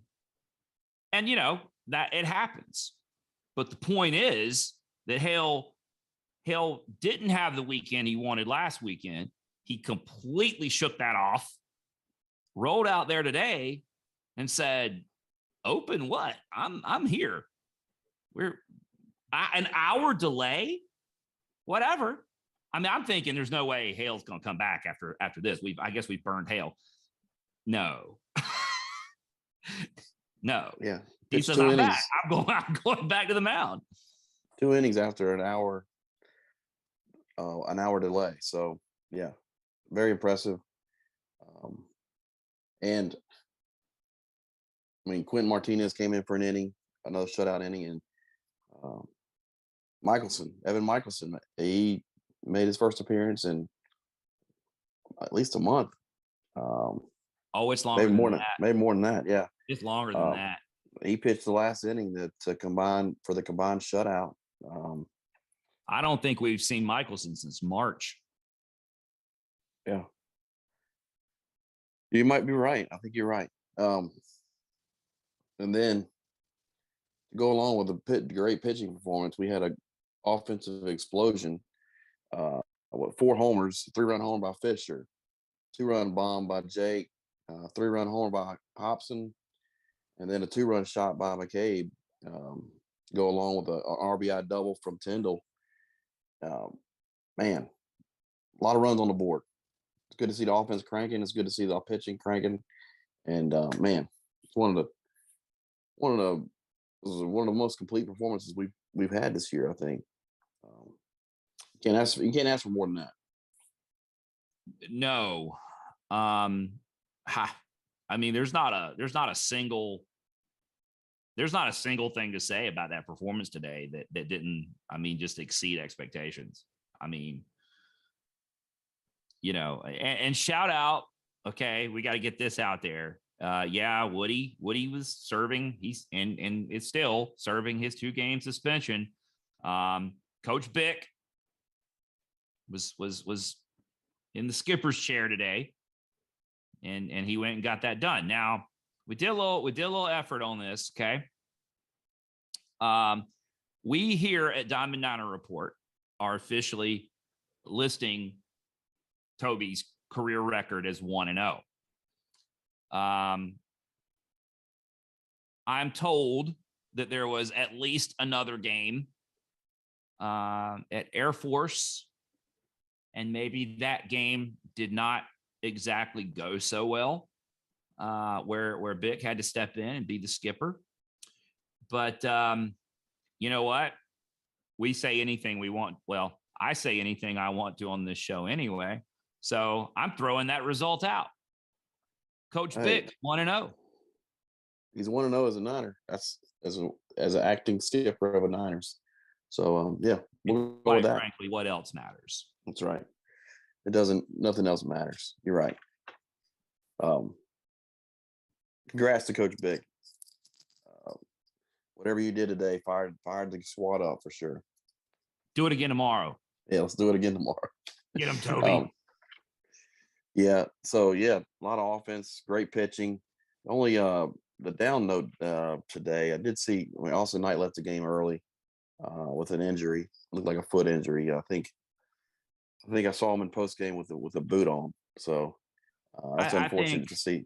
that it happens. But the point is that Hale didn't have the weekend he wanted last weekend. He completely shook that off, rolled out there today and said, open what? I'm here. An hour delay, whatever. I mean, I'm thinking there's no way Hale's going to come back after this. I guess we've burned Hale. No. No. Yeah. He says, I'm back. I'm going back to the mound. 2 innings after an hour delay. So yeah, very impressive. And I mean, Quentin Martinez came in for an inning, another shutout inning, and Evan Michelson, he made his first appearance in at least a month. It's longer maybe more than that. Maybe more than that. Yeah, it's longer than that. He pitched the last inning to combine for the combined shutout. I don't think we've seen Michelson since March. Yeah. You might be right. I think you're right. And then to go along with the great pitching performance, we had an offensive explosion. 4 homers, 3-run homer by Fisher, 2-run bomb by Jake, 3-run homer by Hobson, and then a 2-run shot by McCabe. Go along with an RBI double from Tyndall. Man, a lot of runs on the board. It's good to see the offense cranking. It's good to see the pitching cranking. And man, it's one of the most complete performances we've had this year, I think. You can't ask for more than that. No. I mean, there's not a single thing to say about that performance today that didn't, just exceed expectations. And shout out. Okay, we got to get this out there. Woody was serving. He's and it's still serving his 2-game suspension. Coach Bick was in the skipper's chair today, and he went and got that done. Now we did a little effort on this. Okay. We here at Diamond Niner Report are officially listing Toby's career record as 1-0. I'm told that there was at least another game at Air Force, and maybe that game did not exactly go so well, where Bick had to step in and be the skipper. But you know what? We say anything we want. Well, I say anything I want to on this show anyway. So I'm throwing that result out. Coach Bick, 1-0. He's 1-0 as a Niner. That's as an acting skipper of the Niners. So yeah, we'll go with that. Frankly, what else matters? That's right. Nothing else matters. You're right. Congrats to Coach Bick. Whatever you did today, fired the squad up for sure. Do it again tomorrow. Yeah, let's do it again tomorrow. Get him, Toby. Yeah. So yeah, a lot of offense, great pitching. Only the down note today, I did see Austin Knight left the game early with an injury. Looked like a foot injury. I think I saw him in post game with a boot on. So that's unfortunate to see.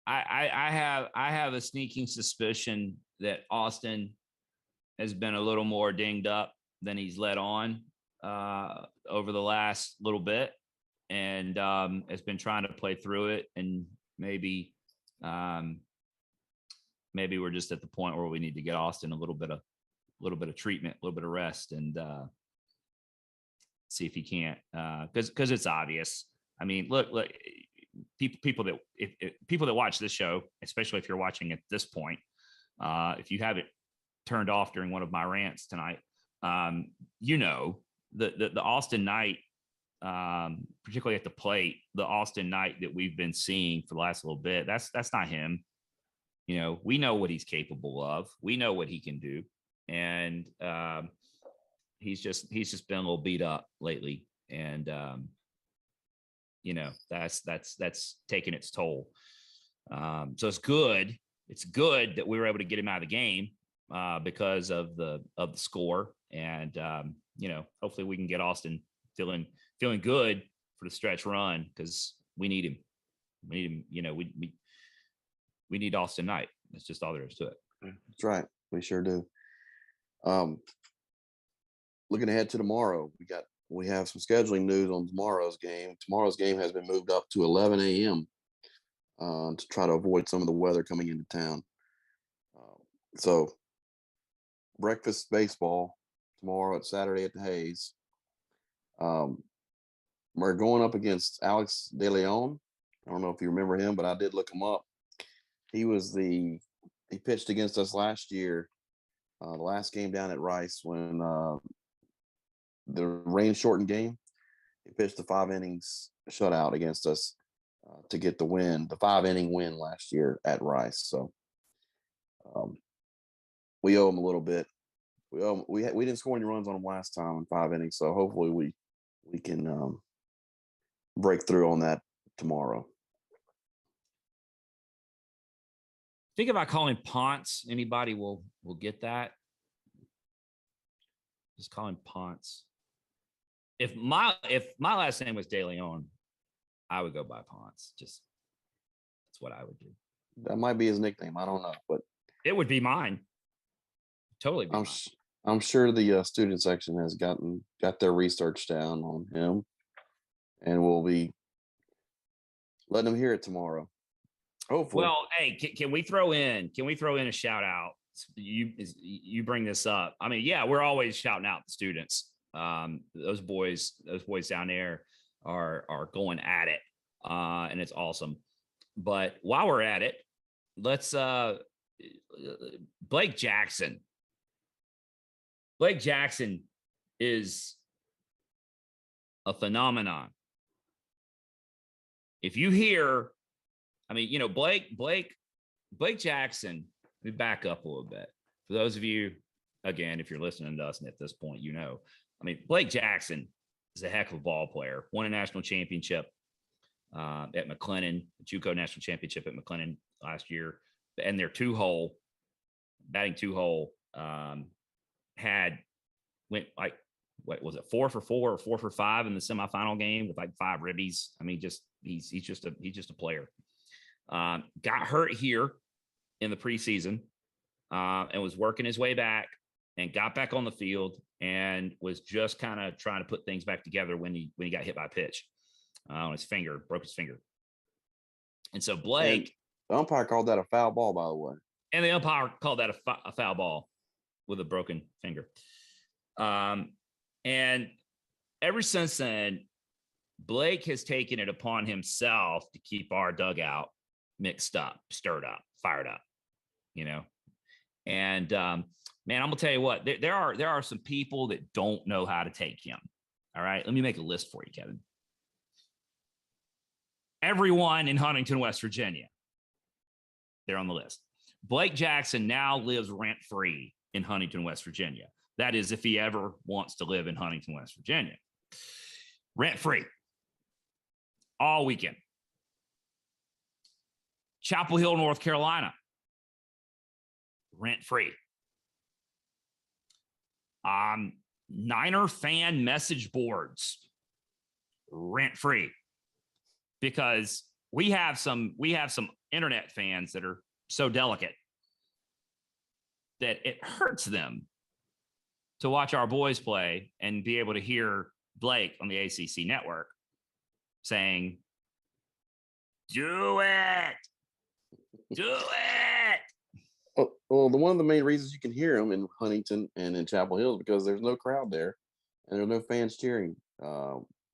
I have a sneaking suspicion that Austin has been a little more dinged up than he's let on over the last little bit, and has been trying to play through it. And maybe we're just at the point where we need to get Austin a little bit of treatment, a little bit of rest, and see if he can't, because it's obvious. I mean, look, people that people that watch this show, especially if you're watching at this point, if you have it turned off during one of my rants tonight, you know, the Austin Knight, particularly at the plate, the Austin Knight that we've been seeing for the last little bit, that's not him. You know, we know what he's capable of. We know what he can do, and he's just been a little beat up lately, and you know, that's taking its toll. So it's good. It's good that we were able to get him out of the game because of the score, and you know, hopefully we can get Austin feeling good for the stretch run, because we need him. We need him. You know, we need Austin Knight. That's just all there is to it. That's right. We sure do. Looking ahead to tomorrow, we have some scheduling news on tomorrow's game. Tomorrow's game has been moved up to 11 a.m. To try to avoid some of the weather coming into town. So breakfast baseball tomorrow at Saturday at the Hayes. We're going up against Alex De Leon. I don't know if you remember him, but I did look him up. He pitched against us last year, the last game down at Rice when the rain shortened game. He pitched the 5 innings shutout against us to get the win, the 5-inning win last year at Rice. So we owe him a little bit. We didn't score any runs on him last time in 5 innings, so hopefully we can break through on that tomorrow. Think about calling Ponce. Anybody will get that. Just call him Ponce. If my last name was De Leon, I would go by Ponce. Just that's what I would do. That might be his nickname. I don't know, but it would be mine. Totally. I'm sure the student section has got their research down on him, and we'll be letting them hear it tomorrow. Hopefully. Well, hey, can we throw in a shout out? You bring this up. I mean, yeah, we're always shouting out the students. Those boys down there are going at it, and it's awesome. But while we're at it, let's Blake Jackson. Blake Jackson is a phenomenon. If you hear, I mean, you know, Blake Jackson, let me back up a little bit. For those of you, again, if you're listening to us and at this point, you know, I mean, Blake Jackson is a heck of a ball player. Won a national championship at McLennan, the JUCO national championship at McLennan last year. And their batting two hole, went like, what was it, 4 for 4 or 4 for 5 in the semifinal game with like 5 ribbies. I mean, he's just a player. Got hurt here in the preseason and was working his way back and got back on the field and was just kind of trying to put things back together when he got hit by a pitch on his finger, broke his finger. And so Blake, and the umpire called that a foul ball, by the way. And the umpire called that a foul ball with a broken finger. And ever since then, Blake has taken it upon himself to keep our dugout mixed up, stirred up, fired up, you know? And, man, I'm gonna tell you what, there are some people that don't know how to take him. All right. Let me make a list for you, Kevin. Everyone in Huntington, West Virginia, they're on the list. Blake Jackson now lives rent-free in Huntington, West Virginia. That is, if he ever wants to live in Huntington, West Virginia. Rent-free. All weekend. Chapel Hill, North Carolina. Rent-free. Niner fan message boards. Rent-free. Because we have some internet fans that are so delicate that it hurts them to watch our boys play and be able to hear Blake on the ACC network saying, "Do it, do it." Well, one of the main reasons you can hear them in Huntington and in Chapel Hill is because there's no crowd there, and there's no fans cheering.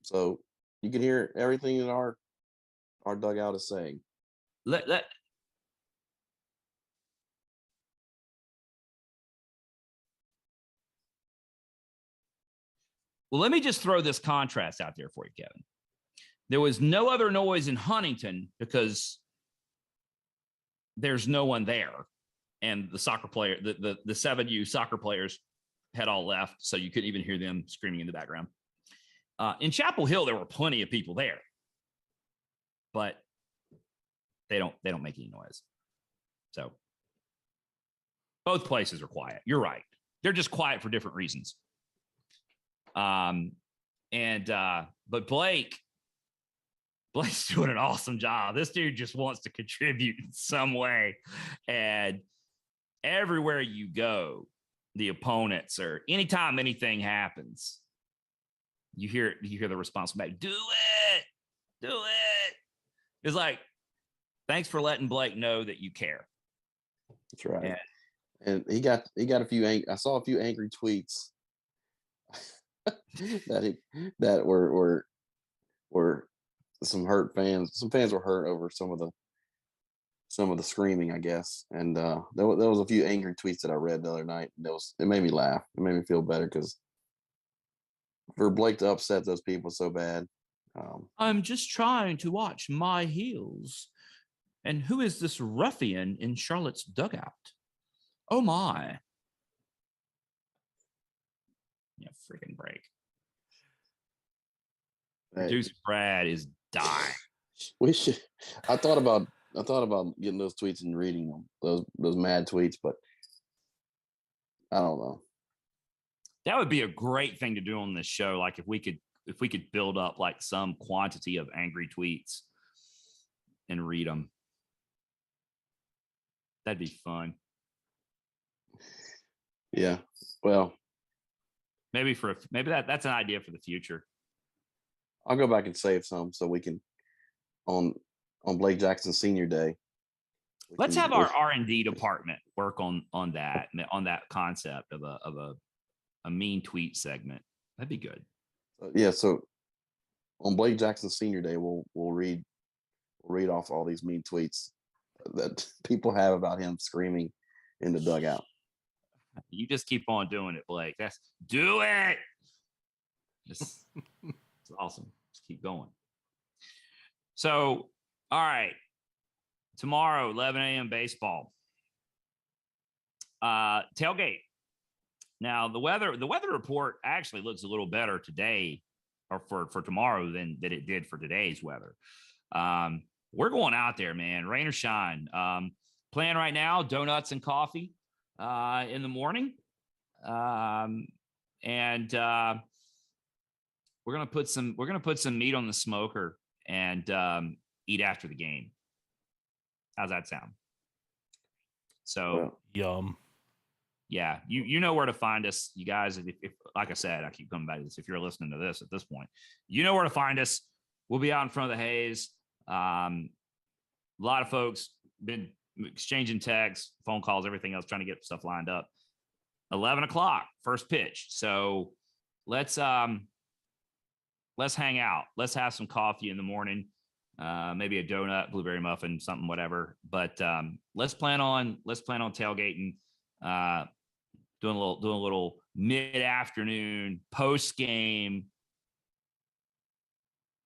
So you can hear everything that our dugout is saying. Let Well, let me just throw this contrast out there for you, Kevin. There was no other noise in Huntington because there's no one there. And the soccer player, the 7U soccer players had all left, so you couldn't even hear them screaming in the background. In Chapel Hill, there were plenty of people there, but they don't make any noise. So both places are quiet. You're right. They're just quiet for different reasons. But Blake's doing an awesome job. This dude just wants to contribute in some way. And everywhere you go, the opponents, or anytime anything happens, you hear the response back, "Do it, do it." It's like, thanks for letting Blake know that you care. That's right. And he got a few. I saw a few angry tweets that were some hurt fans. Some fans were hurt over some of the screaming, I guess. And there was a few angry tweets that I read the other night. And it made me laugh. It made me feel better because for Blake to upset those people so bad. I'm just trying to watch my heels. And who is this ruffian in Charlotte's dugout? Oh my. Yeah, freaking break. Producer Brad is dying. We should. I thought about getting those tweets and reading them, those mad tweets, but I don't know. That would be a great thing to do on this show. Like if we could build up like some quantity of angry tweets and read them. That'd be fun. Yeah. Well, maybe that's an idea for the future. I'll go back and save some so we can on Blake Jackson Senior Day. Let's have our R&D department work on that concept of a mean tweet segment. That'd be good. Yeah. So on Blake Jackson Senior Day, we'll read off all these mean tweets that people have about him screaming in the dugout. You just keep on doing it, Blake. Do it. It's awesome. Just keep going. So, all right. Tomorrow, 11 a.m. baseball. Tailgate. Now, the weather report actually looks a little better today or for tomorrow than it did for today's weather. We're going out there, man. Rain or shine. Plan right now, donuts and coffee in the morning. We're gonna put some meat on the smoker and eat after the game. How's that sound? So yum. Yeah, you know where to find us, you guys. If like I said, I keep coming back to this. If you're listening to this at this point, you know where to find us. We'll be out in front of the Hayes. A lot of folks been exchanging texts, phone calls, everything else, trying to get stuff lined up. 11 o'clock, first pitch. So let's hang out. Let's have some coffee in the morning. Maybe a donut, blueberry muffin, something, whatever. But let's plan on tailgating. Doing a little mid-afternoon post game.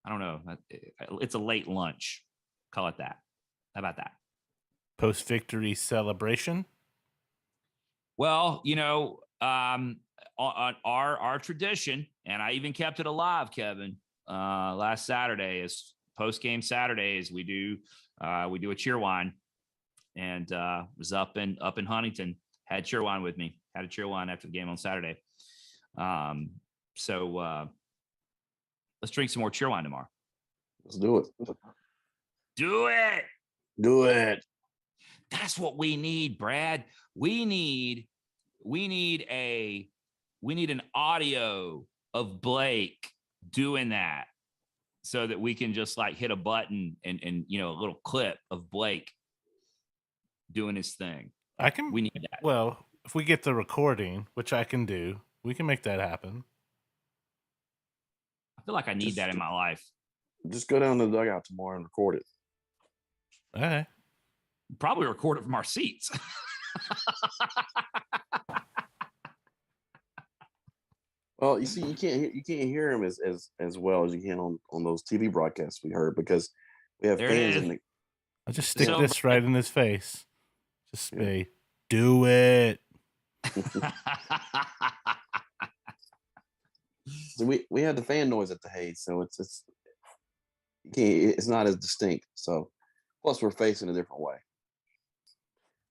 I don't know. It's a late lunch. Call it that. How about that? Post victory celebration. Well, on our tradition, and I even kept it alive, Kevin. Last Saturday is post game Saturdays. We do a cheer wine, and was up in Huntington. Had cheer wine with me. Had a cheer wine after the game on Saturday. So let's drink some more cheer wine tomorrow. Let's do it. Do it. Do it. That's what we need, Brad. We need We need an audio of Blake doing that so that we can just like hit a button and a little clip of Blake doing his thing. I can. We need that. Well, if we get the recording, which I can do, we can make that happen. I feel like I need that in my life. Just go down to the dugout tomorrow and record it. Okay. Probably record it from our seats. Well, you see, you can't hear him as well as you can on those TV broadcasts we heard, because we have There it fans is. in the. I'll just stick So- this right in his face. Just say, do it. So we had the fan noise at the Hayes, so it's you can't, it's not as distinct. So plus we're facing a different way.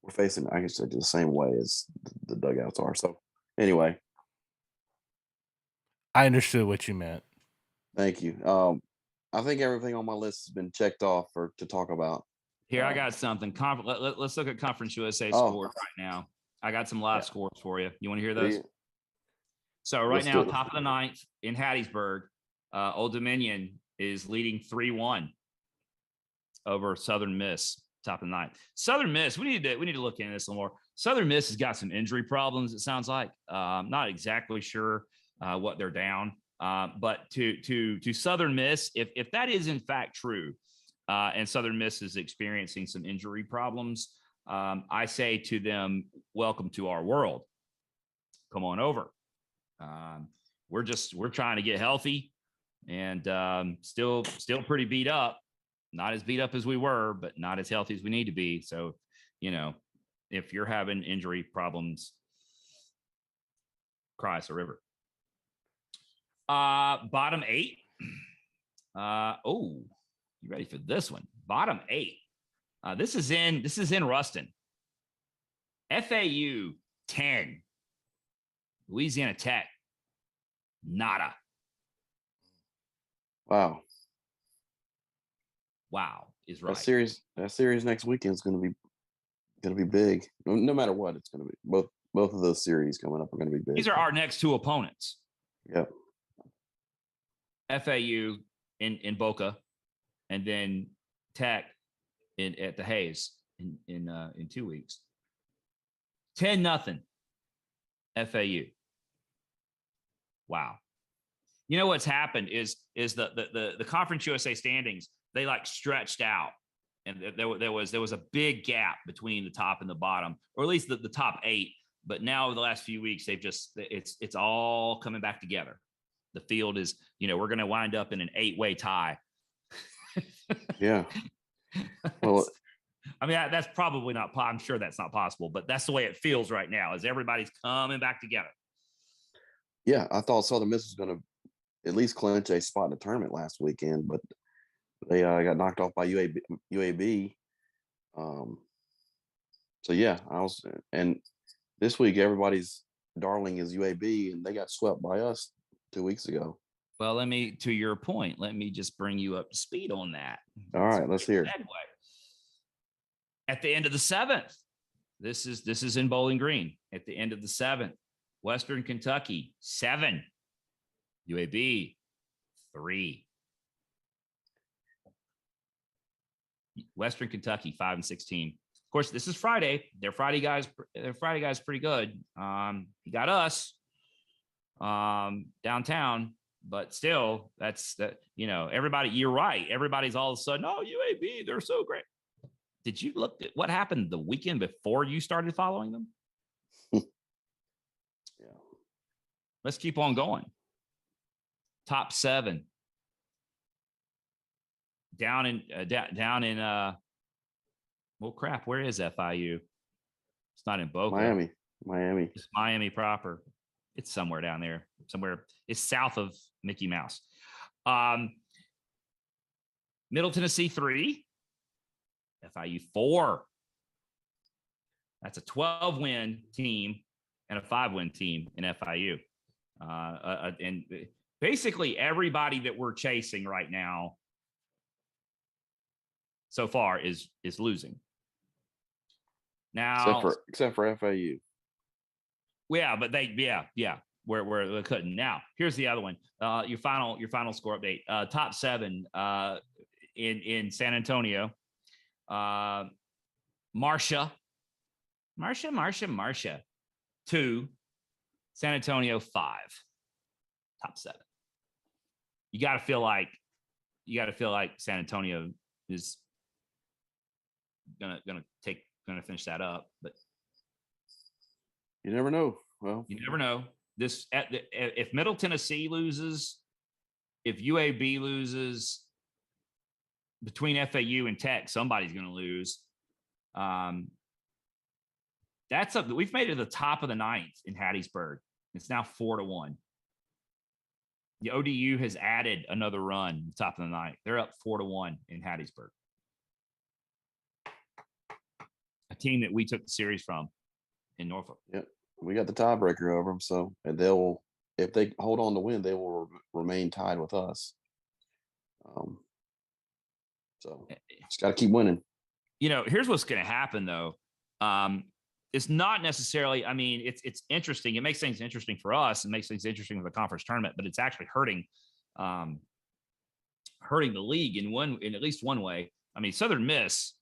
We're facing, I guess, the same way as the dugouts are. So anyway, I understood what you meant. thank you. I think everything on my list has been checked off to talk about. Here, I got something. Let's look at Conference USA Oh. scores right now. I got some live Yeah. scores for you. You want to hear those? Yeah. So right Let's now, do it. top of the ninth in Hattiesburg, Old Dominion is leading 3-1 over Southern Miss. Top of the ninth. Southern Miss, we need to look into this a little more. Southern Miss has got some injury problems. It sounds like not exactly sure what they're down, but to Southern Miss, if that is in fact true, and Southern Miss is experiencing some injury problems, I say to them, welcome to our world. Come on over. We're trying to get healthy, and still pretty beat up. Not as beat up as we were, but not as healthy as we need to be. So, if you're having injury problems, cry us a river. Bottom 8. You ready for this one? Bottom 8. This is in Ruston. FAU 10. Louisiana Tech nada. Wow. Wow is right. That series next weekend is going to be big. No matter what, it's going to be both of those series coming up are going to be big. These are our next two opponents. Yep. FAU in Boca, and then Tech at the Hayes in 2 weeks. 10-0 FAU. Wow. You know what's happened is the Conference USA standings, they like stretched out, and there was a big gap between the top and the bottom, or at least the top 8. But now over the last few weeks, it's all coming back together. The field is, we're going to wind up in an 8-way tie. Yeah. Well, I mean, that's probably not, I'm sure that's not possible, but that's the way it feels right now, as everybody's coming back together. Yeah, I thought Southern Miss was going to at least clinch a spot in the tournament last weekend, but they got knocked off by UAB. So yeah, and this week everybody's darling is UAB, and they got swept by us 2 weeks ago. Well, to your point, let me just bring you up to speed on that. All right, let's hear it. At the end of the 7th, this is in Bowling Green. At the end of the 7th, Western Kentucky 7, UAB 3. Western Kentucky 5-16. Of course, this is Friday. Their Friday guys pretty good. You got us downtown, but still, that's that. Everybody. You're right. Everybody's all of a sudden, oh, UAB, they're so great. Did you look at what happened the weekend before you started following them? Yeah. Let's keep on going. Top 7. Down in well, crap, where is FIU? It's not in Boca. Miami. It's Miami proper. It's somewhere down there. Somewhere. It's south of Mickey Mouse. Middle Tennessee 3. FIU 4. That's a 12-win team and a 5-win team in FIU. And basically everybody that we're chasing right now so far is losing. Now, Except for FAU. Yeah, but where they couldn't. Now, here's the other one. Your final score update. Top 7 in San Antonio. Marcia 2, San Antonio 5. Top 7. You got to feel like San Antonio is gonna finish that up, but You never know. Well, you never know. If Middle Tennessee loses, if UAB loses, between FAU and Tech, somebody's going to lose. That's up. We've made it to the top of the 9th in Hattiesburg. It's now 4-1. The ODU has added another run, top of the 9th. They're up 4-1 in Hattiesburg. A team that we took the series from in Norfolk. Yep, we got the tiebreaker over them. So, and if they hold on to win, they will remain tied with us. So just got to keep winning. Here's what's going to happen though. It's not necessarily, I mean, it's interesting. It makes things interesting for us. It makes things interesting for the conference tournament, but it's actually hurting the league in at least one way. I mean, Southern Miss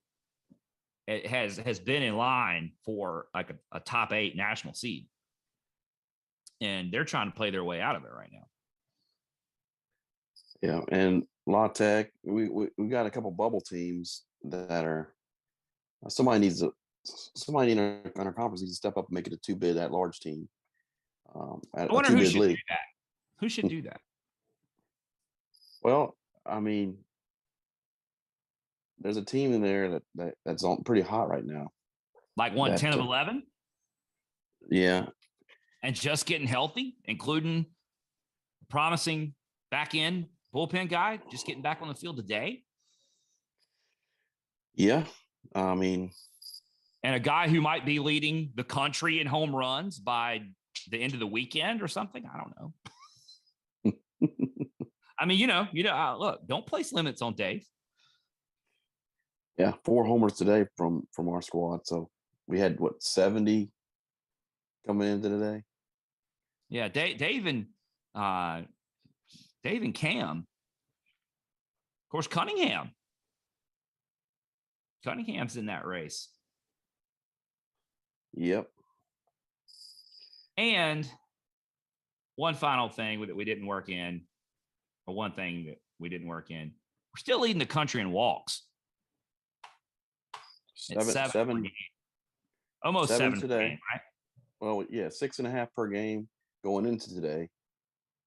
has been in line for like a top 8 national seed, and they're trying to play their way out of it right now. Yeah, and La Tech, we got a couple bubble teams that are somebody in our conference needs to step up and make it a 2-bid at large team. I wonder who should do that. Who should do that? Well, I mean, there's a team in there that's on pretty hot right now. Like 110 of 11? Yeah. And just getting healthy, including promising back end bullpen guy, just getting back on the field today. Yeah. I mean, and a guy who might be leading the country in home runs by the end of the weekend or something. I don't know. I mean, look, don't place limits on Dave. Yeah, 4 homers today from our squad. So we had 70 coming into today. Yeah, Dave and Cam. Of course, Cunningham's in that race. Yep. And one final thing that we didn't work in, or one thing that we didn't work in, we're still leading the country in walks. Seven. Almost 7 today, game, right? Well, yeah, 6.5 per game going into today.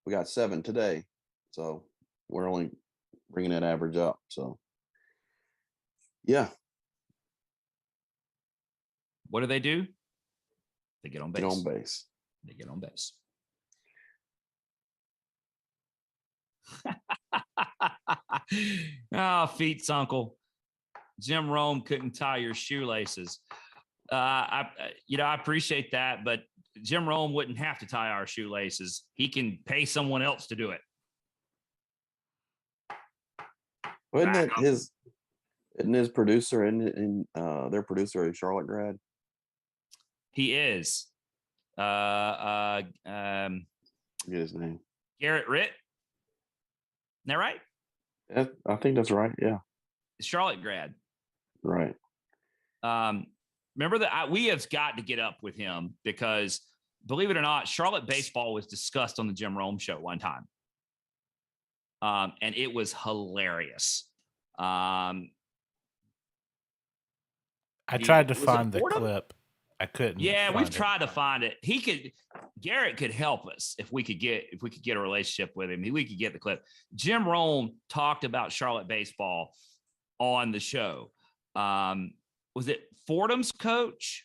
We got 7 today, so we're only bringing that average up. So, yeah. What do? They get on base. Get on base. They get on base. Oh, feet, uncle. Jim Rome couldn't tie your shoelaces. I appreciate that, but Jim Rome wouldn't have to tie our shoelaces. He can pay someone else to do it. Well, isn't his producer in their producer a Charlotte grad? He is. Get his name. Garrett Ritt. Isn't that right? Yeah, I think that's right. Yeah. Charlotte grad. Right. Remember that we have got to get up with him because, believe it or not, Charlotte baseball was discussed on the Jim Rome show one time. And it was hilarious. I tried to find the clip. I couldn't. Yeah, we've tried to find it. Garrett could help us if we could get a relationship with him. We could get the clip. Jim Rome talked about Charlotte baseball on the show. Was it Fordham's coach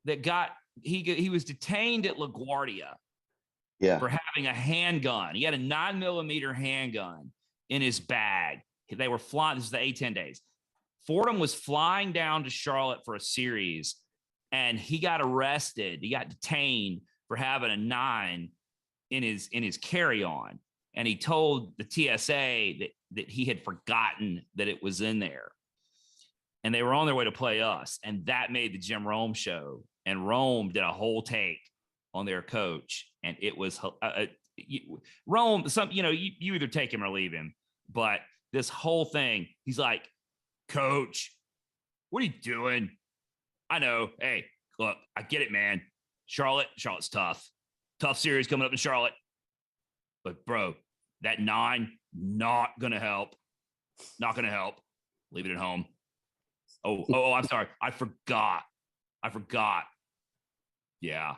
that he was detained at LaGuardia for having a handgun. He had a 9mm handgun in his bag. They were flying. This is the A10 days. Fordham was flying down to Charlotte for a series, and he got arrested. He got detained for having a 9 in his carry-on, and he told the TSA that he had forgotten that it was in there, and they were on their way to play us, and that made the Jim Rome show. And Rome did a whole take on their coach, and it was Rome. You either take him or leave him. But this whole thing, he's like, "Coach, what are you doing? I know. Hey, look, I get it, man. Charlotte's tough series coming up in Charlotte. But bro, that 9 not gonna help. Not gonna help. Leave it at home. Oh, I'm sorry. I forgot. Yeah.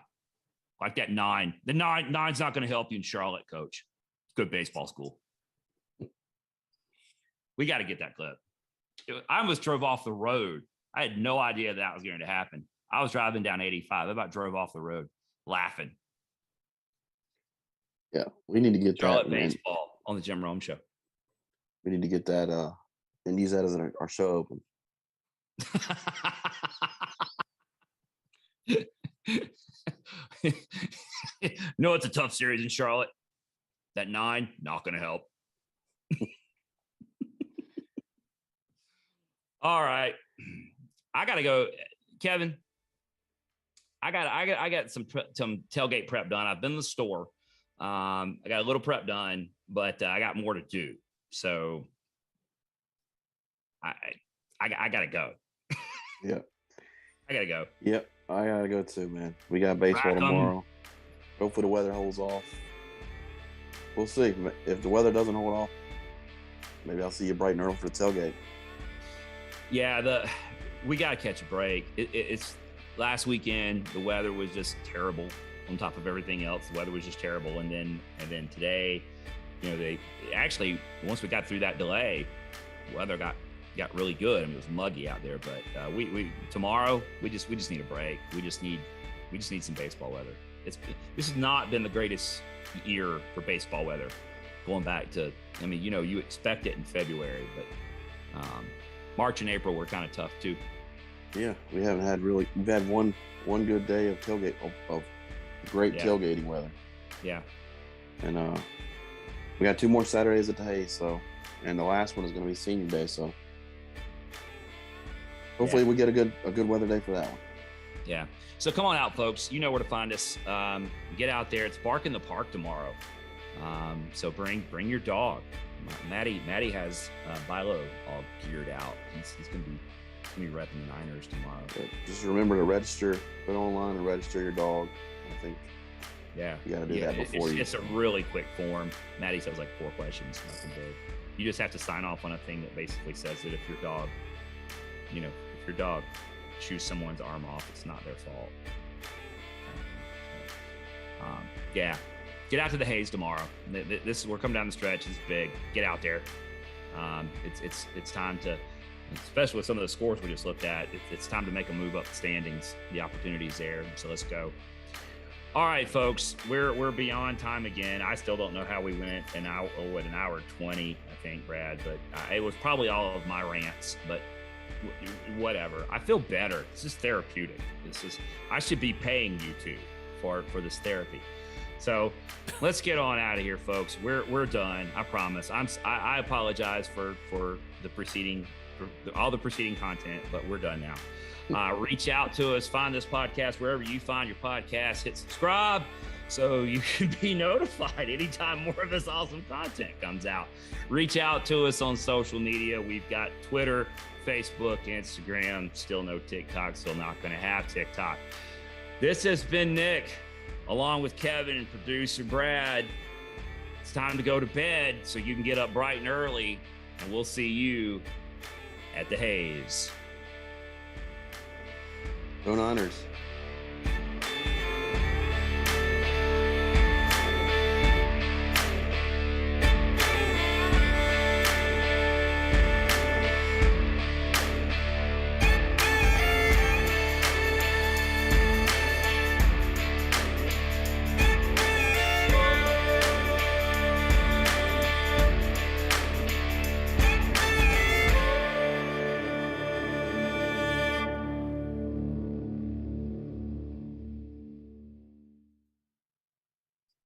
Like that 9. The 9's not going to help you in Charlotte, coach. Good baseball school. We got to get that clip. I almost drove off the road. I had no idea that was going to happen. I was driving down 85. I about drove off the road laughing. Yeah, we need to get Charlotte that baseball on the Jim Rome show. We need to get that and use that as our show open. No, it's a tough series in Charlotte. That 9 not going to help. All right, I gotta go, Kevin. I got some tailgate prep done. I've been in the store. I got a little prep done, but I got more to do. So I gotta go. Yeah, I gotta go. Yep, I gotta go too, man. We got baseball tomorrow. Hopefully the weather holds off. We'll see. If the weather doesn't hold off, maybe I'll see you bright and early for the tailgate. Yeah, we got to catch a break. It's last weekend. The weather was just terrible. On top of everything else, the weather was just terrible. And then today, they actually, once we got through that delay, the weather got really good. I mean, it was muggy out there. But we tomorrow we just need a break. We just need some baseball weather. This has not been the greatest year for baseball weather. Going back to, you expect it in February, but March and April were kind of tough too. Yeah, we've had one good day of tailgate of great tailgating weather. Yeah. And we got 2 more Saturdays at the Hayes, and the last one is going to be Senior Day, so hopefully we get a good weather day for that one. Yeah. So come on out, folks. You know where to find us. Get out there. It's Bark in the Park tomorrow. So bring your dog. Maddie has Bilo all geared out. He's gonna be repping the Niners tomorrow. Yeah, just remember to register. Go online and register your dog. I think. Yeah, you got to do that before It's a really quick form. Maddie says like 4 questions, nothing big. You just have to sign off on a thing that basically says that if your dog chews someone's arm off, it's not their fault. Yeah. Get out to the Hayes tomorrow. We're coming down the stretch. It's big. Get out there. It's time to, especially with some of the scores we just looked at, it's time to make a move up the standings. The opportunity's there. So let's go. All right, folks, we're beyond time again. I still don't know how we went an hour 20, I think, Brad, but it was probably all of my rants, but whatever. I feel better. This is therapeutic. I should be paying you two for this therapy. So let's get on out of here, folks. We're done. I promise. I apologize for the preceding, for all the preceding content, but we're done now. Reach out to us. Find this podcast wherever you find your podcast. Hit subscribe so you can be notified anytime more of this awesome content comes out. Reach out to us on social media. We've got Twitter, Facebook, Instagram. Still no TikTok. Still not going to have TikTok. This has been Nick, along with Kevin and producer Brad. It's time to go to bed so you can get up bright and early, and we'll see you at the Hayes. Go Niners.